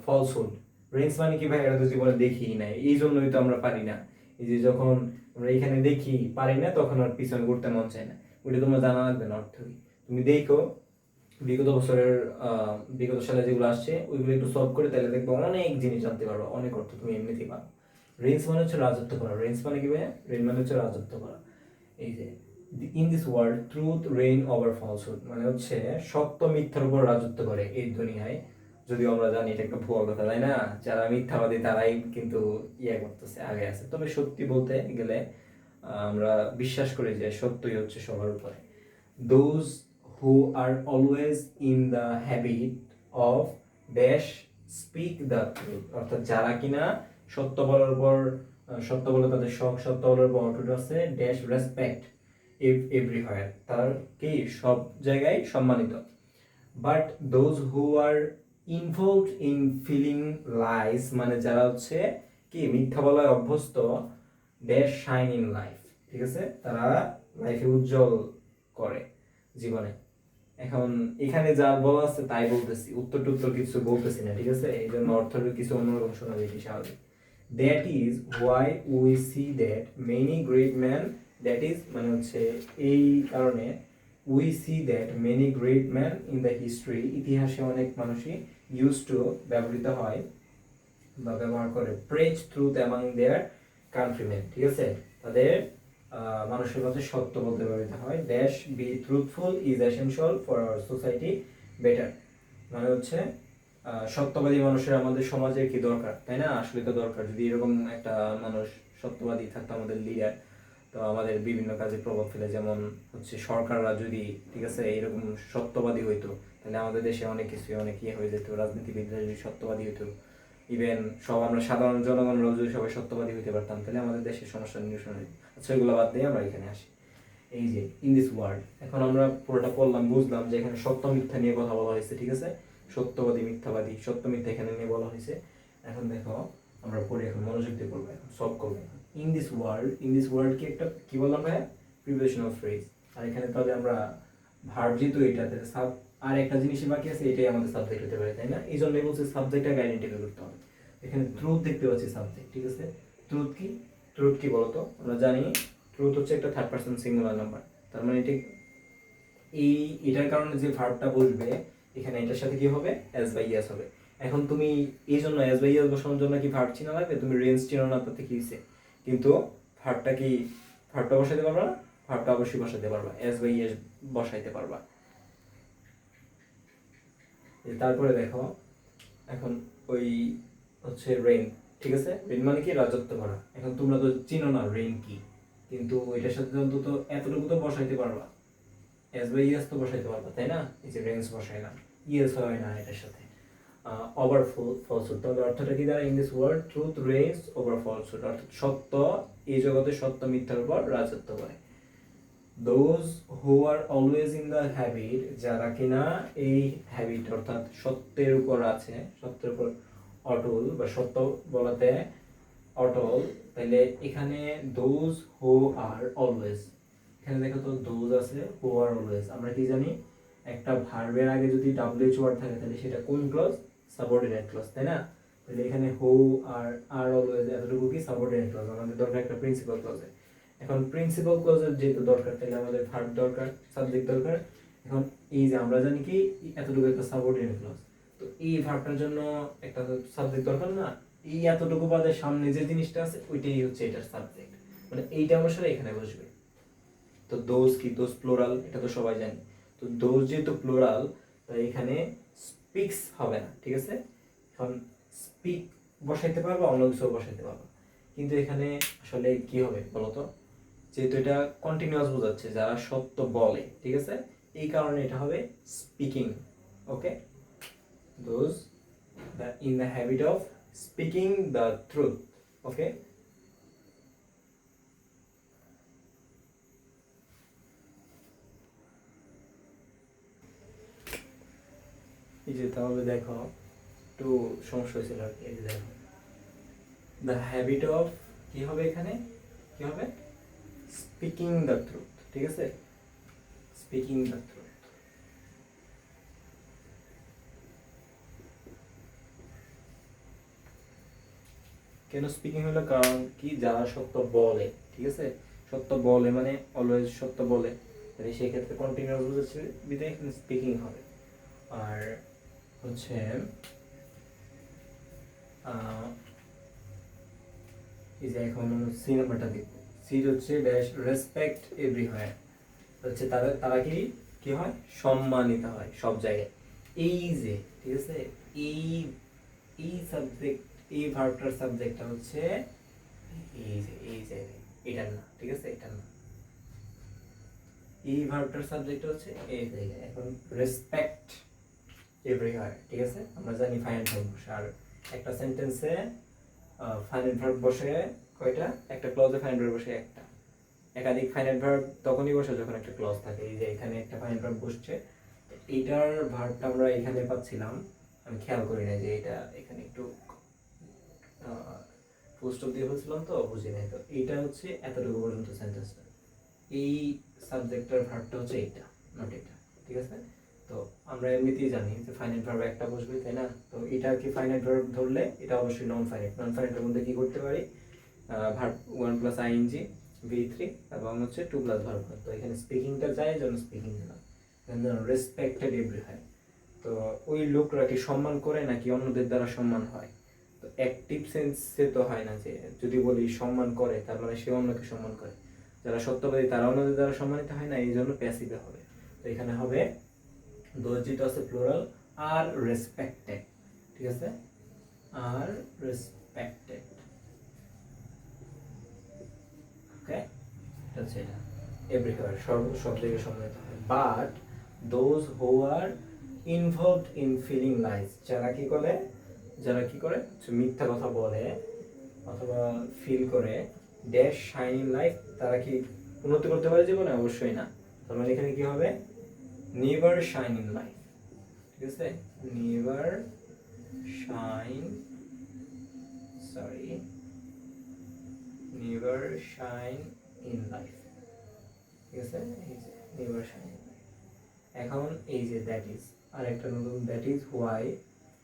falsehood. Rains মানে কি ভাই, এটা তো জীবনে দেখিই নাই, এই জন্যই তো আমরা পারি না। এই যে যখন আমরা এখানে দেখি পারি না, তখন আর পিছনে ঘুরতে মন চায় না, ওইটা তোমার জানা লাগবে না অর্থ কি। তুমি দেখো বিগত বছরের বিগত সালে যেগুলো আসছে ওইগুলো একটু সলভ করে, তাহলে দেখবো অনেক জিনিস জানতে পারবো, অনেক অর্থ তুমি এমনিতেই পাবো। রেঞ্জ মানে হচ্ছে রাজত্ব করা, রেঞ্জ মানে কি ভাই, রেঞ্জ মানে হচ্ছে রাজত্ব করা। এই যে in this world truth rain over falsehood, মানে হচ্ছে সত্য মিথ্যার উপর রাজত্ব করে এই দুনিয়ায়। যদিও আমরা জানি এটা একটা ভুয়া কথা, তাই না? যারা মিথ্যাবাদী তারাই কিন্তু ইয়ে করতেছে, আগে আছে। তবে সত্যি বলতে গেলে আমরা বিশ্বাস করি যে সত্যই হচ্ছে সবার উপরে। Those who are always in the habit of dash speak the truth, অর্থাৎ যারা কিনা সত্য বলার পর সত্য বলে তাদের শখ, সত্য বলার পর অটুট আছে, ড্যাশ রেসপেক্ট এভরিহোয়ার, তার কি সব জায়গায় সম্মানিত। But those who are involved in filling lies, মানে যারা হচ্ছে কি মিথ্যা বলায় অভ্যস্ত, ড্যাশ শাইন ইন লাইফ, ঠিক আছে? তারা লাইফে উজ্জ্বল করে জীবনে। এখন এখানে যা বলা আছে তাই বলতেছি, উত্তর টুত্তর কিছু বলতেছি না, ঠিক আছে? এই জন্য অর্থের কিছু অন্যরকম শোনা যায় স্বাভাবিক। That is why we see that many great man that is মানে হচ্ছে এই কারণে we see that many great man in the history, ইতিহাসে অনেক মানুষই ইউজ টু ব্যবহৃত হয় বা ব্যবহার করে প্রেজ ট্রুথ অ্যামাং দেয়ার কান্ট্রিমেন, ঠিক আছে, তাদের মানুষের মধ্যে সত্য বলতে ব্যবহৃত হয়। Dash be truthful is essential for our society better, মানে হচ্ছে সত্যবাদী মানুষের আমাদের সমাজের কি দরকার, তাই না? আসলে তো দরকার। যদি এরকম একটা মানুষ সত্যবাদী থাকতো আমাদের লিডার, তো আমাদের বিভিন্ন কাজে প্রভাব ফেলে, যেমন হচ্ছে সরকাররা যদি, ঠিক আছে, এরকম সত্যবাদী হইতো, তাহলে আমাদের দেশে অনেক কিছু অনেক ইয়ে হয়ে যেত। রাজনীতিবিদরা যদি সত্যবাদী হইতো, ইভেন সব আমরা সাধারণ জনগণরাও যদি সবাই সত্যবাদী হইতে পারতাম, তাহলে আমাদের দেশের সমস্যা নিরসন হইত। আচ্ছা, এগুলো বাদ দিয়ে আমরা এখানে আসি। এই যে ইন দিস ওয়ার্ল্ড, এখন আমরা পুরোটা পড়লাম, বুঝলাম যে এখানে সত্য মিথ্যা নিয়ে কথা বলা হয়েছে, ঠিক আছে, সত্যবাদী মিথ্যাবাদী, সত্য মিথ্যা এখানে নিয়ে বলা হয়েছে। এখন দেখো আমরা পড়ি, এখন মনোযোগ দিয়ে পড়বো, এখন সলভ করবো। In this world, in this world কি একটা কি বললাম ভাই, প্রিপোজিশনাল ফ্রেজ। আর এখানে তাহলে আমরা ভার্ব যেহেতু এটাতে সাব, আর একটা জিনিসই বাকি আছে, এটাই আমাদের সাবজেক্ট হতে পারে, তাই না? এই জন্যই বলছি সাবজেক্টটাকে আইডেন্টিফাই করতে হবে। এখানে ট্রুথ দেখতে পাচ্ছি সাবজেক্ট, ঠিক আছে। ট্রুথ কি, ট্রুথ কি বলতো? আমরা জানি ট্রুথ হচ্ছে একটা থার্ড পারসন সিঙ্গুলার নাম্বার, তার মানে ঠিক এই এটার কারণে যে ভার্বটা বসবে এখানে, এটার সাথে কি হবে, এস বাই এস হবে। এখন তুমি এই জন্য এস বাই এস বসানোর জন্য কি ভার্ব চিনা লাগবে? তুমি রেঞ্জ চিনো না, তাতে কি হয়েছে? কিন্তু ভার্বটা কি, ভার্বটা বসাইতে পারবা না? ভার্বটা অবশ্যই বসাইতে পারবা, এস বাই এস বসাইতে পারবা। তারপরে দেখো, এখন ওই হচ্ছে রেইন, ঠিক আছে, রেইন মানে কি, রাজত্ব করা। এখন তোমরা তো চিনো না রেইন কি, কিন্তু এটার সাথে অন্তত এতটুকু তো বসাইতে পারবা, এস বাই ইয়েস তো বসাইতে পারবা, তাই না? এই যে রেঞ্জ বসাইলাম, ইয়েস হয় না এটার সাথে। ওভার ফলসুড, তাহলে অর্থটা কি দাঁড়ায়? In this world truth reigns over falsehood, অর্থাৎ সত্য এই জগতে, সত্য মিথ্যার উপর রাজত্ব করে। Those who are always in the habit, যারা কিনা এই হ্যাবিট অর্থাৎ সত্যের উপর আছে, সত্যের উপর অটল, বা সত্য বলাতে অটল, তাহলে এখানে দোজ হু আর অলওয়েজ, এখানে দেখো তো দোজ আছে, হু আর অলওয়েজ। আমরা কি জানি, একটা ভার্বের আগে যদি ডাব্লিউএইচ ওয়ার্ড থাকে তাহলে সেটা কোন ক্লজ? সাবঅর্ডিনেট ক্লজ, তাই না? তাহলে এখানে হু আর অলওয়েজ এতটুকু কি সাবঅর্ডিনেট ক্লজ, আমাদের দরকার একটা প্রিন্সিপাল ক্লজের। এখন প্রিন্সিপাল ক্লজের যেহেতু দরকার, তাহলে আমাদের ভার্ব দরকার, সাবজেক্ট দরকার। এখন এই যে আমরা জানি কি এতটুকু একটা সাবঅর্ডিনেট ক্লজ, তো এই ভার্বটার জন্য একটা সাবজেক্ট দরকার না? এই এতটুকু বাদে সামনে যে জিনিসটা আছে ওইটাই হচ্ছে এটার সাবজেক্ট, মানে এইটা অনুসারে এখানে বসবে। তো দোজ কি, দোজ প্লোরাল, এটা তো সবাই জানি। তো দোজ যেহেতু প্লোরাল, তাই এখানে স্পিক্স হবে না, ঠিক আছে। এখন স্পিক বসাইতে পারবা, অন্য কিছু বসাইতে পারবা, কিন্তু এখানে আসলে কি হবে বলতো? যেহেতু এটা কন্টিনিউয়াস বোঝাচ্ছে, যারা সত্য বলে, ঠিক আছে, এই কারণে এটা হবে speaking. Okay, those the in the habit of speaking the truth. Okay, এই যে তাহলে দেখো একটু সমস্যা হয়েছিল আর কি। এই যে দেখো দ্য হ্যাবিট অফ, কি হবে এখানে, কি হবে, স্পিকিং দ্য ট্রুথ, ঠিক আছে, স্পিকিং দ্য ট্রুথ। কেন স্পিকিং হলো? কারণ কি, যারা সত্য বলে, ঠিক আছে, সত্য বলে মানে অলওয়েজ সত্য বলে, তাহলে সেই ক্ষেত্রে কন্টিনিউয়াস বোঝাচ্ছে, বিধায় এখানে স্পিকিং হবে। আর হচ্ছে এই যে এখন সি নাম্বারটা দেখব, সি হচ্ছে ড্যাশ রেসপেক্ট এভরিহোয়ার, হচ্ছে তারা তারা কি কি হয়, সম্মানিত হয় সব জায়গায়। এই যে, ঠিক আছে, এই এই সাবজেক্ট, এই ভার্বটার সাবজেক্টটা হচ্ছে এই যে, এই জায়গায়, এটার না, ঠিক আছে, এটার না, এই ভার্বটার সাবজেক্ট হচ্ছে এই জায়গায়। এখন রেসপেক্ট এভরিহোয়ার, ঠিক আছে, আমরা জানি ফাইনাইট ভার্ব বসে, আর একটা সেন্টেন্সে ফাইনাইট ভার্ব বসে কয়টা? একটা ক্লজে ফাইনাইট ভার্ব বসে একটা। একাধিক ফাইনাইট ভার্ব তখনই বসে যখন একটা ক্লজ থাকে। এই যে এখানে একটা ফাইনাইট ভার্ব বসছে, এইটার ভার্বটা আমরা এখানে পাচ্ছিলাম, আমি খেয়াল করি না যে এটা এখানে একটু ফুল স্টপ দিয়ে বলছিলাম তো বুঝি নাই। তো এইটা হচ্ছে এতটুকু পর্যন্ত সেন্টেন্সটা, এই সাবজেক্টের ভার্বটা হচ্ছে এইটা, নট এটা, ঠিক আছে। তো আমরা এমনিতেই জানি যে ফাইনাইট ভার্ব একটা বসবে, তাই না? তো এটা কি ফাইনাইট ভার্ব ধরলে এটা অবশ্যই নন ফাইনাইট। নন ফাইনাইটের মধ্যে কি করতে পারি, verb one plus ING V3 এবং হচ্ছে টু প্লাস ভার্ব। তো এখানে স্পিকিংটা যায়, এই জন্য স্পিকিং দিলাম। রেসপেক্টেড এভরি হয়, তো ওই লোকরা কি সম্মান করে নাকি অন্যদের দ্বারা সম্মান হয়? তো অ্যাক্টিভ সেন্সে তো হয় না, যে যদি বলি সম্মান করে তার মানে সে অন্যকে সম্মান করে। যারা সত্যবাদী তারা অন্যদের দ্বারা সম্মানিত হয় না, এই জন্য প্যাসিভে হবে। তো এখানে হবে দোজ যেটা আছে প্লুরাল, আর রেসপেক্টেড, ঠিক আছে, আর রেসপেক্টেড। ওকে, হচ্ছে এটা এভরিওয়্যার, সব জায়গায় সম্মানিত হয়। But those who are involved in filling lies, যারা কি করে, মিথ্যা কথা বলে অথবা ফিল করে, ড্যাশ শাইন ইন লাইফ, তারা কি উন্নতি করতে পারে জীবনে? অবশ্যই না। তার মানে এখানে কি হবে, নেভার শাইন ইন লাইফ, ঠিক আছে, never shine, sorry, never shine in life, ঠিক আছে, এই যে নেভার শাইন ইন লাইফ। এখন এই যে দ্যাট ইজ, আর একটা নতুন that is why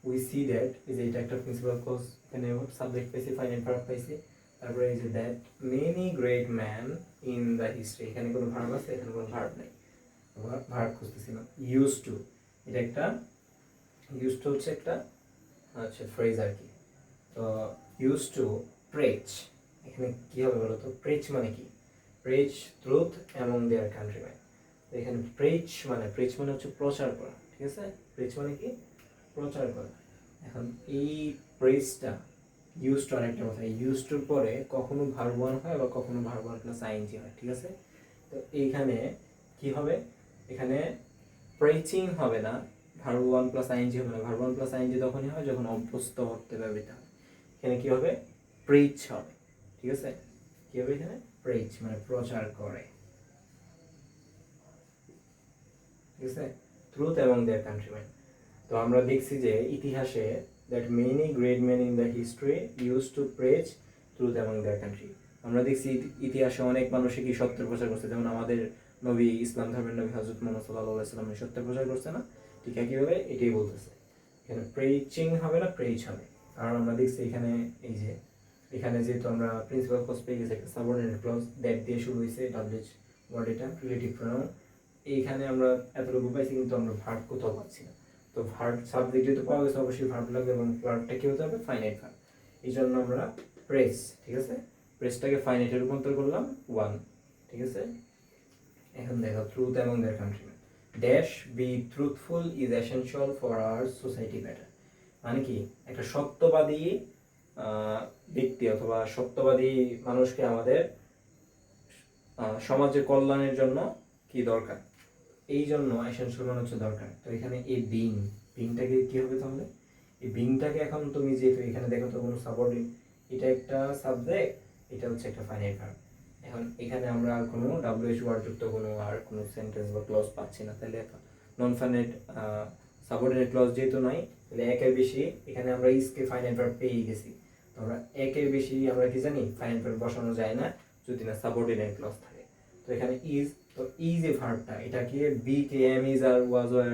we see that, এই যে এটা একটা প্রিন্সিপাল ক্লজ, এখানে সাবজেক্ট পাইছি, ফাইনাল ভার্ব পাইছি, তারপরে এই যে that many great man in the history, এখানে কোনো ভার্ব আছে? এখানে কোনো ভার্ব নেই, ভার্ব খুঁজতেছিলাম। ইউজ টু, এটা একটা, ইউজ টু হচ্ছে একটা আচ্ছা ফ্রেজ আর কি। তো ইউজ টু প্রেচ, এখানে কি হবে বলো তো? প্রেচ মানে কি? প্রেচ ট্রুথ অ্যামং দেয়ার কান্ট্রিম্যান। তো এখানে প্রেচ মানে হচ্ছে প্রচার করা, ঠিক আছে, প্রেচ মানে কি? প্রচার করা। এখন এই প্রেসটা ইউজ টু, আরেকটা কথা, ইউজ টুর পরে কখনো ভার্ব ওয়ান হয় আবার কখনো ভার্ব ওয়ান প্লাস আইএনজি হয়, ঠিক আছে। তো এইখানে কি হবে, এখানে প্রেচিং হবে না, ভার্ব ওয়ান প্লাস আইএনজি হবে না। ভার্ব ওয়ান প্লাস আইএনজি তখনই হয় যখন অভ্যস্ত অর্থে ব্যবহৃত হয়। এখানে কি হবে, প্রিচ হবে, ঠিক আছে। কি হবে এখানে? প্রিচ মানে প্রচার করে, ঠিক আছে, ট্রুথ এবং দেয়ার কান্ট্রিম্যান। তো আমরা দেখছি যে ইতিহাসে that many great man in the history use to preach truth among their country. আমরা দেখছি ইতিহাসে অনেক মানুষই কি সত্যের প্রচার করছে, যেমন আমাদের নবী, ইসলাম ধর্মের নবী হযরত মুহাম্মদ সাল্লাল্লাহু আলাইহি ওয়াসাল্লাম সত্যের প্রচার করছে না? ঠিক একইভাবে এটাই বলতেছে, এখানে প্রেচিং হবে না, প্রেচ হবে। কারণ আমরা দেখছি এখানে এই যে, এখানে যেহেতু আমরা প্রিন্সিপাল ক্লজ পেয়ে গেছি, একটা সাবঅর্ডিনেট ক্লজ দ্যাট দিয়ে শুরু হয়েছে, ডাব্লিউএইচ ওয়ার্ড, এটা রিলেটিভ প্রোনাউন। এইখানে আমরা এতটুকু পাইছি, কিন্তু আমরা ভার্ব কোথাও পাচ্ছি না। তো ভার্ব সাবজেক্ট যেহেতু পাওয়া গেছে, অবশ্যই ভার্ব লাগবে, এবং ভার্বটা কি হতে হবে? Finite verb. এই জন্য আমরা প্রেস, ঠিক আছে, প্রেসটাকে ফাইনাইটে রূপান্তর করলাম ওয়ান, ঠিক আছে। এখন দেখো ট্রুথ এবং their countryman, dash be truthful is essential for our society better. মানে কি, একটা সত্যবাদী ব্যক্তি অথবা সত্যবাদী মানুষকে আমাদের সমাজের কল্যাণের জন্য কি দরকার? এই জন্য এসেনশিয়াল মানে হচ্ছে দরকার। তো এখানে এই বিংটাকে কি হবে তাহলে? এই বিংটাকে এখন তুমি যেহেতু এখানে দেখো তো কোনো সাবঅর্ডিনেট, এটা একটা সাবজেক্ট, এটা হচ্ছে একটা ফাইনাইট ভার্ব। এখন এখানে আমরা কোনো ডাব্লিউএইচ ওয়ার্ড যুক্ত কোনো সেন্টেন্স বা ক্লজ পাচ্ছি না, তাহলে নন ফাইনাইট সাবঅর্ডিনেট ক্লজ যেহেতু নাই, তাহলে একের বেশি এখানে আমরা ইজকে ফাইনাইট ভার্ব পেয়ে গেছি। তো আমরা একের বেশি আমরা কি জানি, ফাইনাইট ভার্ব বসানো যায় না যদি না সাবঅর্ডিনেট ক্লজ থাকে। তো এখানে ইজ, তো ইজ এ ভার্বটা, এটাকে বি কে am is are was were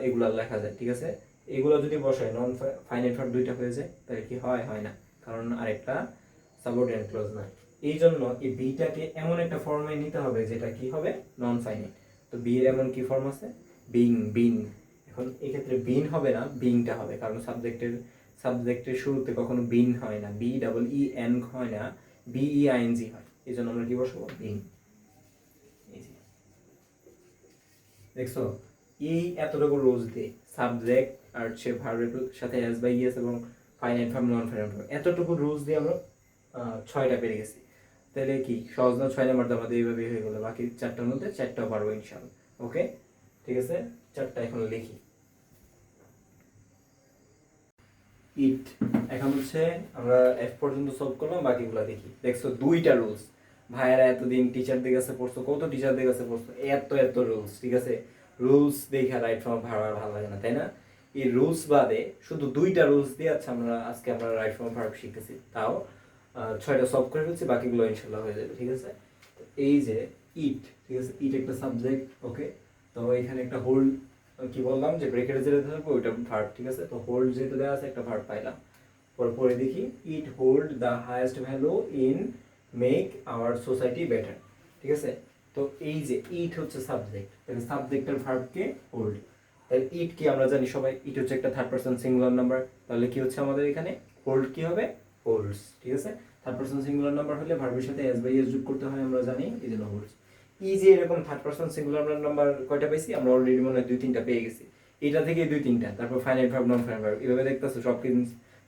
এগুলা লেখা যায়, ঠিক আছে। এগুলো যদি বসায় নন ফাইনাইট ভার্ব দুইটা হয়ে যায়, তাহলে কি হয়? হয় না, কারণ আরেকটা সাবঅর্ডিনেট ক্লজ না। এই জন্য এই বিটাকে এমন একটা ফর্মে নিতে হবে যেটা কি হবে, নন ফাইনাইট। তো বি এর এমন কি ফর্ম আছে? বিং। এখন এই ক্ষেত্রে বিন হবে না, বিংটা হবে, কারণ সাবজেক্টের শুরুতে কখনো বিন হয় না, বি ডাবল ই এন হয় না, B E I N G হয়। এই জন্য আমরা কি বসাবো? বিং। দেখছো, এই এতটুকু রুলস দিয়ে সাবজেক্ট আর হচ্ছে ভার্বের সাথে এস বাই ইএস এবং finite verb, non finite verb, এতটুকু রুলস দিয়ে আমরা 6টা পেরে গেছি। তাহলে কি সহজ না? 6 নাম্বার তো আমাদের এইভাবে হয়ে গেলো, বাকি 4টার মধ্যে 4টাও পারবো ইনশাআল্লাহ। ওকে, ঠিক আছে, 4টা এখন লিখি। ইট, এখন হচ্ছে আমরা এফ পর্যন্ত সলভ করলাম, বাকিগুলো দেখি। দেখছো 2টা রুলস, ভাইয়ারা এতদিন টিচারদের কাছে পড়ছো, কত টিচারদের কাছে পড়ছো, এত রুলস, ঠিক আছে। রুলস দেখে রাইট ফর্ম ভার্ব ভালো লাগে না, তাই না? এই রুলস বাদে শুধু 2টা রুলস দিয়ে আজকে আমরা রাইট ফর্ম ভার্ব শিখতেছি, তাও 6টা সলভ করে ফেলছি, বাকিগুলো ইনশাল্লাহ হয়ে যাবে, ঠিক আছে। এই যে ইট, ঠিক আছে, ইট একটা সাবজেক্ট, ওকে। তো এখানে একটা হোল্ড, কি বললাম যে ব্রেকেটে যেটা থাকবে ওইটা ভার্ব, ঠিক আছে। তো হোল্ড যেহেতু দেওয়া আছে, একটা ভার্ব পাইলাম। পরে দেখি, it hold the highest value in make our society better, ঠিক আছে। তো এই যে ইট হচ্ছে সাবজেক্ট, তাহলে সাবজেক্টের ভার্বকে হোল্ড, তাহলে ইট কি আমরা জানি সবাই, ইট হচ্ছে একটা থার্ড পারসন সিঙ্গুলার নাম্বার, তাহলে কি হচ্ছে আমাদের এখানে হোল্ড কি হবে, হোল্ডস, ঠিক আছে। থার্ড পারসন সিঙ্গুলার নাম্বার হলে ভার্বের সাথে এস বাই এস যোগ করতে হয়, আমরা জানি, এই জন্য হোল্ডস। এই যে এরকম থার্ড পারসন সিঙ্গুলার নাম্বার কয়টা পাইছি আমরা, অলরেডি মনে হয় 2-3টা পেয়ে গেছি, এটা থেকে 2-3টা, তারপর finite verb, non finite verb, এভাবে দেখতেছো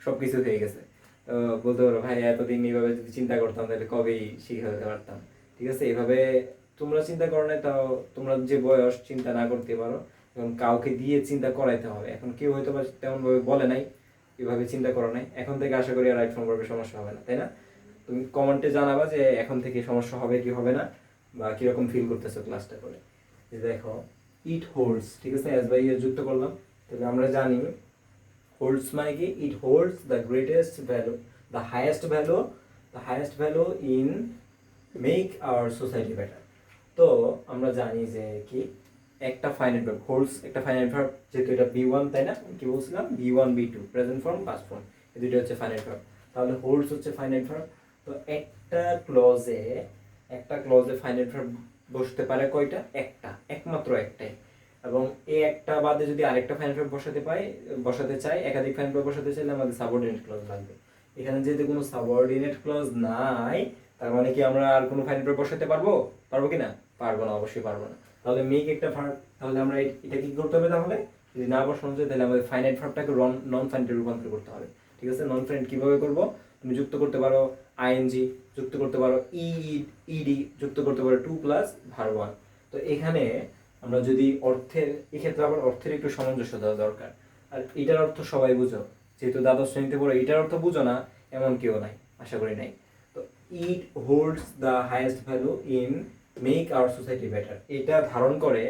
সবকিছু হয়ে গেছে। তো বলতে পারো ভাই এতদিন এইভাবে যদি চিন্তা করতাম তাহলে কবেই শিখে হতে পারতাম, ঠিক আছে। এভাবে তোমরা চিন্তা করো না, তাও তোমরা যে বয়স চিন্তা না করতে পারো, এবং কাউকে দিয়ে চিন্তা করাইতে হবে, এখন কেউ হয়তো বা তেমন ভাবে বলে নাই, এভাবে চিন্তা করো নাই, এখন থেকে আশা করি আর রাইট ফর্ম ভার্বের সমস্যা হবে না, তাই না? তুমি কমেন্টে জানাবা যে এখন থেকে সমস্যা হবে কি হবে না, বা কিরকম ফিল করতেছো ক্লাসটা করে। যে দেখো ইট হোল্ডস, ঠিক আছে, এস বাই এস যুক্ত করলাম, তাহলে আমরা জানি হোল্ডস মানে কি, it holds the greatest value, the highest value in make our society better. তো আমরা জানি যে কি একটা ফাইনাইট ভার্ব হোল্ডস, একটা ফাইনাইট ভার্ব, যেহেতু এটা বি1, তাই না, কি বলছিলাম, বি1 বি2 প্রেজেন্ট ফর্ম পাস্ট ফর্ম, এই দুটো হচ্ছে ফাইনাইট ভার্ব, তাহলে হোল্ডস হচ্ছে ফাইনাইট ভার্ব। তো একটা ক্লজে ফাইনাইট ভার্ব বসতে পারে কয়টা, একমাত্র একটাই, এবং এই একটা বাদে যদি আরেকটা ফাইনাইট ভার্ব বসাতে চাই, একাধিক ফাইনাইট ভার্ব বসাতে চাইলে আমাদের সাবঅর্ডিনেট ক্লজ লাগবে। এখানে যেহেতু কোনো সাবঅর্ডিনেট ক্লজ নাই, তার মানে কি আমরা আর কোনো ফাইনাইট ভার্ব বসাতে পারবো কি না, পারবো না, অবশ্যই পারবো না। তাহলে মেক একটা ভার্ব, তাহলে আমরা এটা কি করতে হবে, তাহলে যদি না বসানো যায় তাহলে আমাদের ফাইনাইট ভার্বটাকে নন ফাইনাইটে রূপান্তর করতে হবে, ঠিক আছে। নন ফাইনাইট কিভাবে করব, তুমি যুক্ত করতে পারো আইএনজি, যুক্ত করতে পারো ইডি, যুক্ত করতে পারো টু প্লাস ভার্ব ওয়ান। তো এখানে আমরা যদি অর্থের, এক্ষেত্রে আবার অর্থের একটু সামঞ্জস্য দেওয়া দরকার, আর এটার অর্থ সবাই বুঝো, যেহেতু দ্বাদশ শ্রেণীতে পড়ো, এটার অর্থ বুঝো না এমন কেউ নাই, আশা করি নাই। তো it holds the highest value in make our society better, এটা ধারণ করে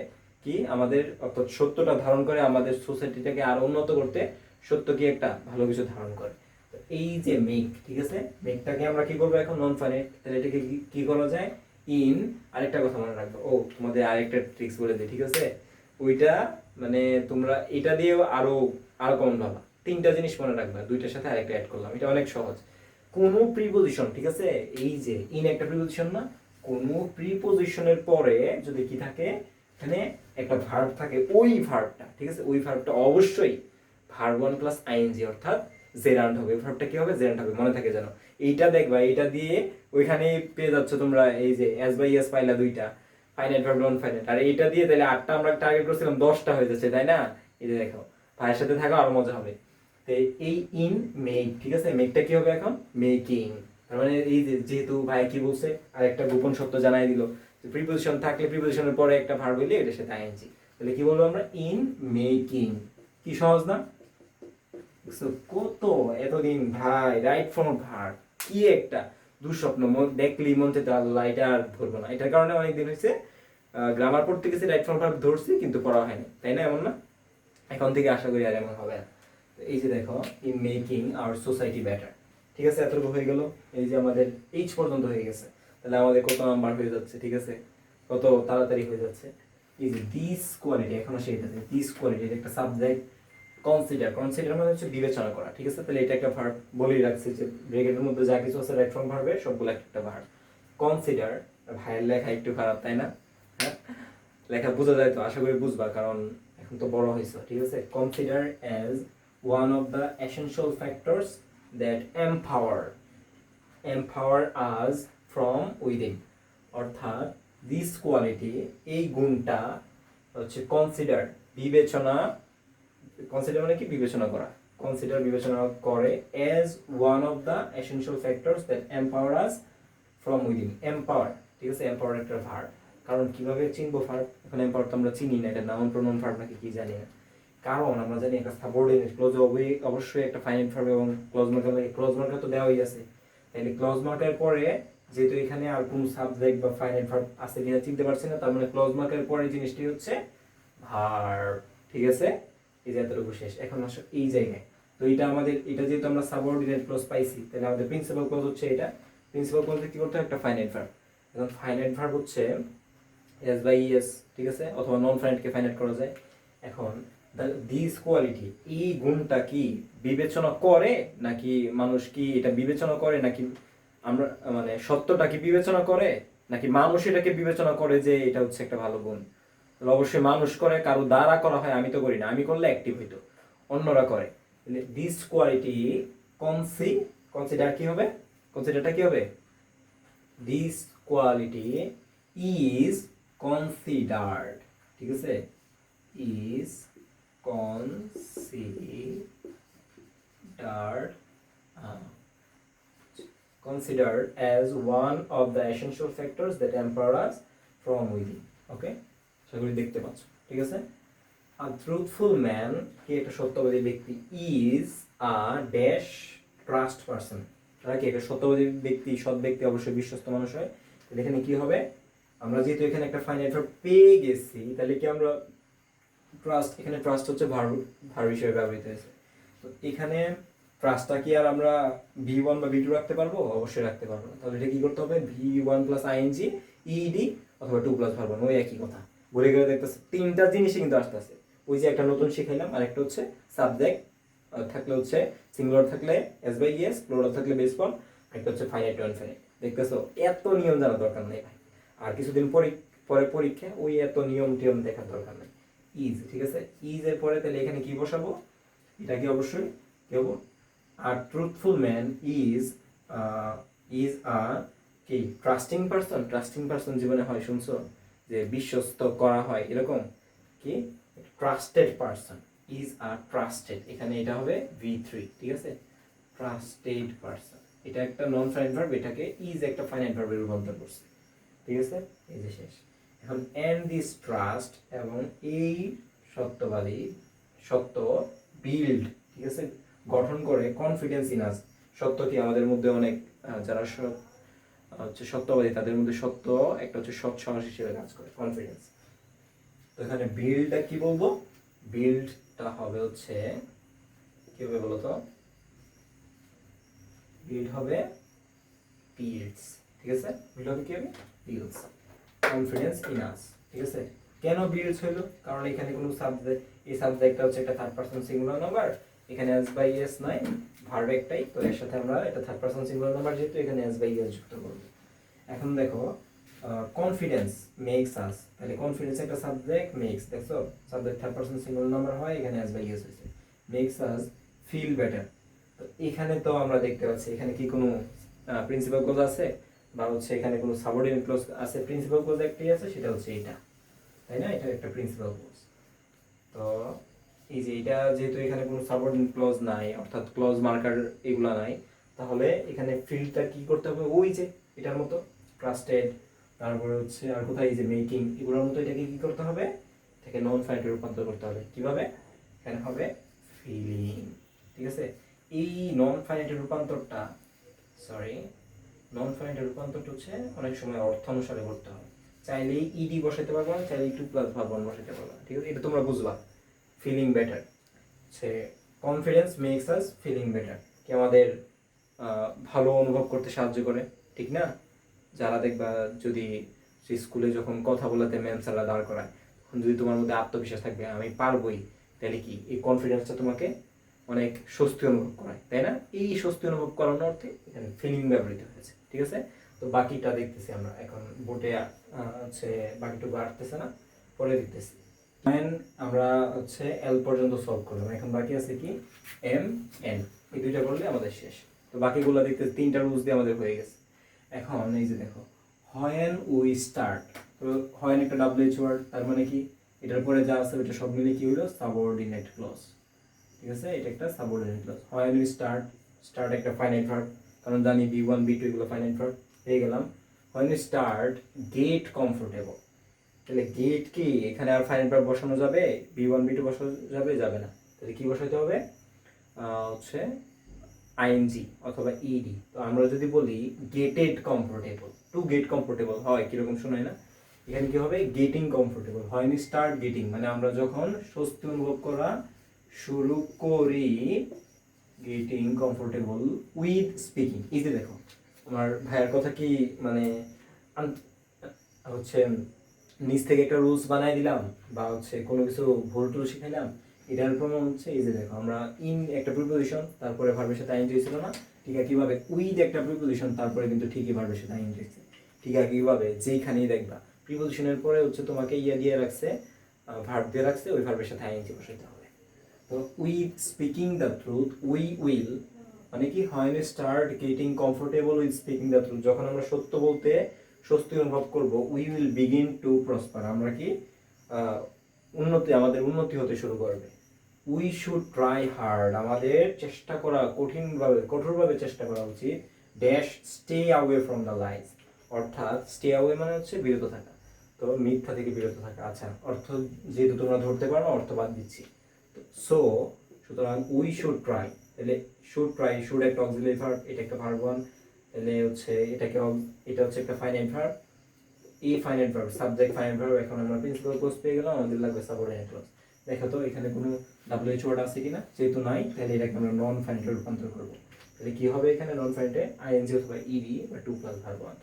কি আমাদের, অর্থাৎ সত্যটা ধারণ করে আমাদের সোসাইটিটাকে আরো উন্নত করতে, সত্য কি একটা ভালো কিছু ধারণ করে। তো এই যে মেক, ঠিক আছে, মেকটাকে আমরা কি করবো এখন, নন ফাইনাইট, তাহলে এটাকে কি করা যায়, ইন, আরেকটা কথা মনে রাখবো, তোমাদের আরেকটা ট্রিক্স বলে দিই, ঠিক আছে, ওইটা মানে তোমরা এটা দিয়েও আরো আরো কমন ভাবা, 3টা জিনিস মনে রাখবা, 2টার সাথে আরেকটা অ্যাড করলাম, এটা অনেক সহজ। কোনো প্রিপোজিশন, ঠিক আছে, এই যে ইন একটা প্রিপোজিশন না, কোনো প্রিপোজিশনের পরে যদি কি থাকে, এখানে একটা ভার্ব থাকে, ওই ভার্বটা, ঠিক আছে, ওই ভার্বটা অবশ্যই ভার্ব ওয়ান প্লাস আইএনজি, অর্থাৎ জেরান্ড হবে, ভার্বটা কি হবে, জেরান্ড হবে, মনে থাকে যেন। এইটা দেখবা, এইটা দিয়ে ওইখানে পেয়ে যাচ্ছ তোমরা, এই যে এস বাই এস পাইলা 2টা, ফাইনাইট ভার্ব, নন ফাইনাইট, আর এইটা দিয়ে তাহলে 8টা আমরা টার্গেট করছিলাম, 10টা হয়ে যাচ্ছে, তাই না? এই যে দেখো, ভাইয়ের সাথে থাকো আরো মজা হবে। তো এই ইন মেক, ঠিক আছে, মেকটা কি হবে এখন, মেকিং, তার মানে এই যে যেহেতু ভাই কি বলছে, আর একটা গোপন সত্য জানাই দিল, প্রিপোজিশন থাকলে প্রিপোজিশনের পরে একটা ভার্ব হইলে এটার সাথে আইএনজি, তাহলে কি বলবো আমরা, ইন মেকিং। কি সহজ না? কত এতদিন ভাই রাইট ফর্ম ভার্ব কি একটা দুঃস্বপ্ন, দেখলি মন চেতে আল্লাহ, এটা আর ধরবো না, এটার কারণে অনেকদিন হয়েছে গ্রামার পড়তে গেছি, রাইট ফর্ম ভার্ব ধরছি কিন্তু পড়া হয়নি, তাই না, এমন না? এখন থেকে আশা করি আর এমন হবে না। এই যে দেখো, in making hour society better, ঠিক আছে, এতটুকু হয়ে গেল, এই যে আমাদের এইচ পর্যন্ত হয়ে গেছে, তাহলে আমাদের কত নাম্বার হয়ে যাচ্ছে, ঠিক আছে, কত তাড়াতাড়ি হয়ে যাচ্ছে। এই যে দিস কোয়ালিটি, এখনো সেইটা দিস কোয়ালিটি একটা সাবজেক্ট, কনসিডার মানে হচ্ছে বিবেচনা করা, ঠিক আছে, তাহলে এটা একটা ভার্ব বলেই রাখছি যে ব্র্যাকেটের মধ্যে যা কিছু আছে রাইট ফর্ম ভার্বে সবগুলো একটা ভার্ব। কনসিডার, ভাইয়ের লেখা একটু খারাপ, তাই না? হ্যাঁ, লেখা বোঝা যায় তো, আশা করি বুঝবা, কারণ এখন তো বড় হয়েছে, ঠিক আছে। Consider as one of the essential factors that empower us from within, অর্থাৎ দিস কোয়ালিটি, এই গুণটা হচ্ছে কনসিডার, বিবেচনা, কনসিডার মানে কি, বিবেচনা করা, কনসিডার বিবেচনা করে, as one of the essential factors that empower us from within, empower, ঠিক আছে, এম্পাওয়ার একটা ভার্ব, কারণ কিভাবে চিনবো ভার্ব, এখন এম্পাওয়ার তো আমরা চিনি না, এটা নাউন প্রোনাউন ভার্ব নাকি কি জানি না, কারণ আমরা জানি একটা সাবঅর্ডিনেট ক্লজ অবশ্যই একটা ফাইনাইট ভার্ব এবং ক্লজ মার্কার লাগে, ক্লজ মার্কার তো দেওয়াই আছে, তাহলে ক্লজ মার্কের পরে যেহেতু এখানে আর কোন সাবজেক্ট বা ফাইনাইট ভার্ব আছে কিনা চিনতে পারছি না, তার মানে ক্লজ মার্কের পরে জিনিসটি হচ্ছে ভার্ব, ঠিক আছে। এই যে এতটুকু শেষ, এখন আসো এই জায়গায়, তো এটা আমাদের, এটা যেহেতু আমরা সাবঅর্ডিনেট ক্লজ পাইছি, তাহলে আমাদের প্রিন্সিপাল ক্লজ হচ্ছে এটা, প্রিন্সিপাল ক্লজে কি করতে হয়, একটা ফাইনাইট ভার্ব, এখন ফাইনাইট ভার্ব হচ্ছে এস বাই এস, ঠিক আছে, অথবা নন ফাইনাইটকে ফাইনাইট করা যায়। এখন দিস কোয়ালিটি, এই গুণটা কি বিবেচনা করে নাকি, মানুষ কি এটা বিবেচনা করে নাকি আমরা মানে সত্যটাকে বিবেচনা করে নাকি মানুষ এটাকে বিবেচনা করে যে এটা হচ্ছে একটা ভালো গুণ? তাহলে অবশ্যই মানুষ করে, কারো দ্বারা করা হয়, আমি তো করি না, আমি করলে অ্যাক্টিভ হইতো, অন্যরা করে। দিস কোয়ালিটি কনসিডার কি হবে, কনসিডারটা কি হবে, দিস কোয়ালিটি ইজ কনসিডার্ড, ঠিক আছে, is considered as one of the essential factors that empower us from within. Okay, সেগুলি দেখতে পাচ্ছ, ঠিক আছে। A truthful man কি একটা সত্যবাদী ব্যক্তি, is a dash trust person, তারা কি একটা সত্যবাদী ব্যক্তি, সৎ ব্যক্তি, অবশ্যই বিশ্বস্ত মানুষ হয়। তাহলে এখানে কি হবে, আমরা যেহেতু এখানে একটা ফাইনাইট ভার্ব পেয়ে গেছি, তাহলে কি আমরা ট্রাস্ট, এখানে ট্রাস্ট হচ্ছে ভার্ব হিসেবে ব্যবহৃত হয়েছে। তো এখানে ট্রাস্টটা কি আর আমরা V1 বা V2 রাখতে পারবো? অবশ্যই রাখতে পারবো। তাহলে এটা কি করতে হবে, V1 প্লাস আইএনজি ইডি অথবা 2 প্লাস ভার্ব, ওই একই কথা। ঘুরে ঘুরে দেখতেছে তিনটা জিনিসই কিন্তু আসতেছে। ওই যে একটা নতুন শিখাইলাম, আরেকটা হচ্ছে সাবজেক্ট থাকলে হচ্ছে সিঙ্গুলার থাকলে এস বাই এস, প্লুরাল থাকলে বেস ফর্ম, একটা হচ্ছে ফাইনাইট টু ইনফাইনাইট। দেখতেছো, এত নিয়ম জানার দরকার নেই ভাই। আর কিছুদিন পরে পরীক্ষা, ওই এত নিয়ম টিয়ম দেখার দরকার নেই। ইজ, ঠিক আছে, ইজ এর পরে তাহলে এখানে কি বসাবো, এটা কি অবশ্যই কি হবো, আর ট্রুথফুল ম্যান ইজ আ কি ট্রাস্টিং পারসন। ট্রাস্টিং পারসন জীবনে হয় শুনছো, যে বিশ্বস্ত করা হয় এরকম, কি trusted person, is a trusted, এখানে এটা হবে V3, ঠিক আছে, ট্রাস্টেড পারসন। এটা একটা নন ফাইনাইট ভার্ব, এটাকে ইজ একটা ফাইনাইট ভার্বে রূপান্তর করছে, ঠিক আছে, এই যে শেষ। এখন এন্ড দিস ট্রাস্ট, এবং এই সত্যবাদী সত্য বিল্ড, ঠিক আছে, গঠন করে কনফিডেন্স ইন আস, সত্য কি আমাদের মধ্যে অনেক যারা হচ্ছে সত্যবাদী তাদের মধ্যে সত্য একটা হচ্ছে সৎ সাহস হিসেবে কাজ করে, কনফিডেন্স। তো এখানে বিল্ডটা কি বলবো, বিল্ডটা হবে হচ্ছে কি হবে বলতো, বিল্ড হবে বিল্ডস, ঠিক আছে, বিল্ড হবে কি হবে, বিল্ডস কনফিডেন্স ইন আস, ঠিক আছে। কেন বিল্ডস হলো, কারণ এখানে কোনো সাবজেক্ট, এই সাবজেক্টটা হচ্ছে একটা থার্ড পারসন সিঙ্গুলার নাম্বার, এখানে এস বাই এস নাই, ভার্ব একটাই, তো এর সাথে আমরা এটা থার্ড পারসন সিঙ্গুলার নাম্বার যেহেতু এখানে এস বাই এস যুক্ত করব। এখন দেখো কনফিডেন্স মেক্স আস, তাহলে কনফিডেন্স একটা সাবজেক্ট, মেক্স, দেখছো subject third person singular number হয়, এখানে এস বাই এস হয়েছে, মেক্স আস ফিল বেটার। তো এখানে তো আমরা দেখতে পাচ্ছি এখানে কি কোনো প্রিন্সিপাল ক্লজ আছে, বা হচ্ছে এখানে কোনো সাবঅর্ডিনেট ক্লজ আছে, প্রিন্সিপাল ক্লজ একটাই আছে, সেটা হচ্ছে এটা, তাই না, এটা একটা প্রিন্সিপাল ক্লজ। তো এই যে এটা যেহেতু এখানে কোনো সাবঅর্ডিনেট ক্লজ নাই, অর্থাৎ ক্লজ মার্কার এগুলা নাই, তাহলে এখানে ফিল্ডটা কি করতে হবে, ওই যে এটার মতো ট্রাস্টেড, তারপরে হচ্ছে আর কোথায় এই যে মেকিং, এগুলোর মতো এটাকে কি করতে হবে, থেকে নন ফাইনাইটে রূপান্তর করতে হবে। কিভাবে, এখানে হবে ফিলিং, ঠিক আছে। এই নন ফাইনাইটের রূপান্তরটা, নন ফাইনাইটের রূপান্তরটা হচ্ছে অনেক সময় অর্থ অনুসারে করতে হয়, চাইলেই ইডি বসাইতে পারবো না, চাইলেই 2 প্লাস ভার্ব বসাইতে পারবো না, ঠিক আছে, এটা তোমরা বুঝবা। ফিলিং বেটার, সে confidence makes us feeling better, কি আমাদের ভালো অনুভব করতে সাহায্য করে, ঠিক না। যারা দেখবা যদি স্কুলে যখন কথা বলাতে ম্যাম স্যাররা দাঁড় করায়, তখন যদি তোমার মধ্যে আত্মবিশ্বাস থাকবে আমি পারবোই, তাহলে কি এই কনফিডেন্সটা তোমাকে অনেক স্বস্তি অনুভব করায়, তাই না। এই স্বস্তি অনুভব করানোর অর্থে এখানে ফিলিং ব্যবহৃত হয়েছে, ঠিক আছে। তো বাকিটা দেখতেছি আমরা এখন, বোর্ডে হচ্ছে বাকিটুকু আসতেছে না, পরে দেখতেছি। আমরা হচ্ছে এল পর্যন্ত সলভ করলাম, এখন বাকি আছে কি এম এন, এই দুইটা করলে আমাদের শেষ। তো বাকিগুলো দেখতে তিনটা রুলস দিয়ে আমাদের হয়ে গেছে। এখন এই যে দেখো, হোয়েন উই স্টার্ট, তো হোয়েন একটা WH ওয়ার্ড, তার মানে কি এটার পরে যা আছে ওটা সব মিলে কি হলো, সাবঅর্ডিনেট ক্লজ, ঠিক আছে, এটা একটা subordinate clause. When we start, start একটা ফাইনাইট ভার্ব, কারণ জানি V1 V2 এগুলো ফাইনাইট ভার্ব, পেয়ে গেলাম। When we start get comfortable, তাহলে গেট কি এখানে আর ফাইনাইট ভার্ব বসানো যাবে, V1 V2 বসানো যাবে না, তাহলে কি বসাতে হবে, হচ্ছে আইএনজি অথবা ইডি। তো আমরা যদি বলি gated comfortable, to get comfortable হয় কিরকম শোনায় না, এখানে কি হবে গেটিং কমফোর্টেবল, হয়নি স্টার্ট গেটিং, মানে আমরা যখন স্বস্তি অনুভব করা শুরু করি, গেটিং কমফোর্টেবল উইথ স্পিকিং। এই যে দেখো আমার ভাইয়ের কথা কি মানে হচ্ছে নিজ থেকে একটা রুলস বানাই দিলাম, বা হচ্ছে কোনো কিছু ভুল টুল শিখাইলাম, এটার প্রমাণ হচ্ছে এই যে দেখো আমরা ইন একটা প্রিপোজিশন, তারপরে ভার্বের সাথে আইএনজি ছিল না, ঠিক আছে কিভাবে উইথ একটা প্রিপোজিশন তারপরে কিন্তু ঠিকই ভার্বের সাথে আইএনজি আছে। ঠিক আছে কিভাবে যেইখানেই দেখবা প্রিপোজিশনের পরে হচ্ছে তোমাকে ইয়া দিয়ে রাখছে, ভার্ব দিয়ে রাখছে, ওই ভার্বের সাথে আইএনজি বসাইতে হবে। তো with speaking the truth we will মানে কি হয় start getting comfortable with speaking the truth, যখন আমরা সত্য বলতে স্বস্তি অনুভব করব, we will begin to prosper, আমরা কি আমাদের উন্নতি হতে শুরু করবে। উই শুড ট্রাই হার্ড, আমাদের চেষ্টা করা কঠোরভাবে চেষ্টা করা উচিত। Dash stay away from the lies, অর্থাৎ স্টে অ্যাওয়ে মানে হচ্ছে বিরত থাকা, তো মিথ্যা থেকে বিরত থাকা। আচ্ছা অর্থ যেহেতু তোমরা ধরতে পারো অর্থ বাদ দিচ্ছি। সো সুতরাং উই শুড ট্রাই, তাহলে শুড ট্রাই, শুড একটা অক্সিলারি ভার্ব, এটা একটা ভার্ব ওয়ান, তাহলে হচ্ছে এটা হচ্ছে একটা ফাইনাইট ভার্ব, এই finite verb subject finite verb. এখন আমরা প্রিন্সিপাল ক্লজ পেয়ে গেলাম, আমাদের লাগবে সাবঅর্ডিনেট ক্লজ। দেখো তো এখানে কোনো ডাব্লিউএইচ ওয়ার্ড আছে কিনা, যেহেতু নাই তাহলে এটাকে আমরা নন ফাইনাইটে রূপান্তর করব। তাহলে কি হবে এখানে নন ফাইনাইটে আইএনজি অথবা ইডি বা to plus verb one.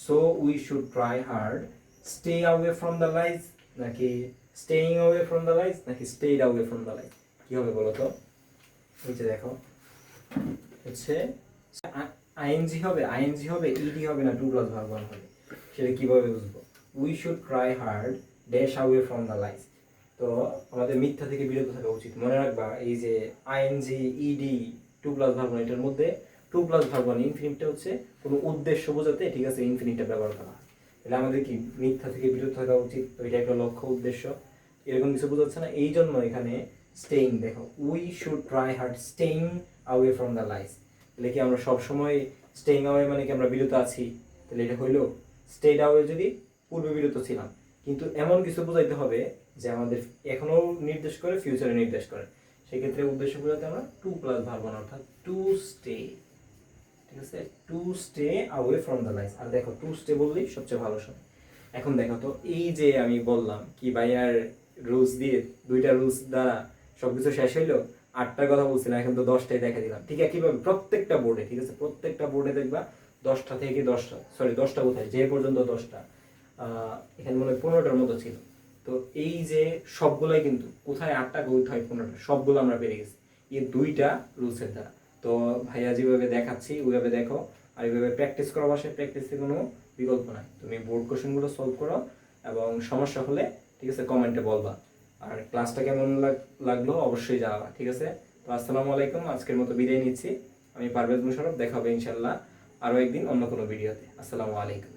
So we should try hard stay away from the lies, নাকি staying away from the lies, নাকি stayed away from the lies, কি হবে বলো তো? নিচে দেখো হচ্ছে আইএনজি হবে ইডি হবে না টু প্লাস ভার্ব ওয়ান হবে, সেটা কিভাবে বুঝবো? We should try hard dash away from the lies, তো আমাদের মিথ্যা থেকে বিরত থাকা উচিত। মনে রাখবা এই যে ING ED to plus verb one, এটার মধ্যে টু প্লাস ভার্ব ওয়ান ইনফিনিটটা হচ্ছে কোনো উদ্দেশ্য বোঝাতে, ঠিক আছে, ইনফিনিটটা ব্যবহার করা হয়। তাহলে আমাদের কি মিথ্যা থেকে বিরত থাকা উচিত, তো এটা একটা লক্ষ্য উদ্দেশ্য, এরকম কিছু বোঝাচ্ছে না, এই জন্য এখানে স্টেইং দেখো we should try hard staying away from the lies. তাহলে কি আমরা সবসময় স্টেইং অ্যাওয়ে মানে কি আমরা বিরত আছি? তাহলে এটা হইলো স্টেড অ্যাওয়ে যদি পূর্বে বিরত ছিলাম, কিন্তু এমন কিছু বোঝাইতে হবে যে আমাদের এখনো নির্দেশ করে ফিউচারে নির্দেশ করে, সেক্ষেত্রে উদ্দেশ্য বোঝাতে আমরা টু প্লাস ভার্ব ওয়ান অর্থাৎ টু স্টে, ঠিক আছে, to stay away from the lies. আর দেখো টু স্টে বললেই সবচেয়ে ভালো সময়। এখন দেখো তো এই যে আমি বললাম কি ভাইয়ার রুলস দিয়ে, দুইটা রুলস দ্বারা সবকিছু শেষ হইলো, 8টার কথা বলছিলাম, এখন তো 10টাই দেখা দিলাম। ঠিক আছে কিভাবে প্রত্যেকটা বোর্ডে, ঠিক আছে প্রত্যেকটা বোর্ডে দেখবা 10টা থেকে 10টা, সরি 10টা কোথায়, যে পর্যন্ত 10টা, এখানে মনে হয় 15টার মতো ছিল। তো এই যে সবগুলাই কিন্তু কোথায় 8টা কোথায় 15টা, সবগুলো আমরা পেরে গেছি এই দুইটা রুলসের দ্বারা। তো ভাইয়া যেভাবে দেখাচ্ছি ওইভাবে দেখো, আর এইভাবে প্র্যাকটিস করো, বাসায় প্র্যাকটিসের কোনো বিকল্প নাই। তুমি বোর্ড কোশ্চেনগুলো সলভ করো এবং সমস্যা হলে, ঠিক আছে, কমেন্টে বলবা। আর ক্লাসটা কেমন লাগলো অবশ্যই জানাবা, ঠিক আছে? তো আসসালামু আলাইকুম, আজকের মতো বিদায় নিচ্ছি। আমি পারভেজ মুশারফ, দেখা হবে ইনশাল্লাহ আরও একদিন অন্য কোনো ভিডিওতে। আসসালামু আলাইকুম।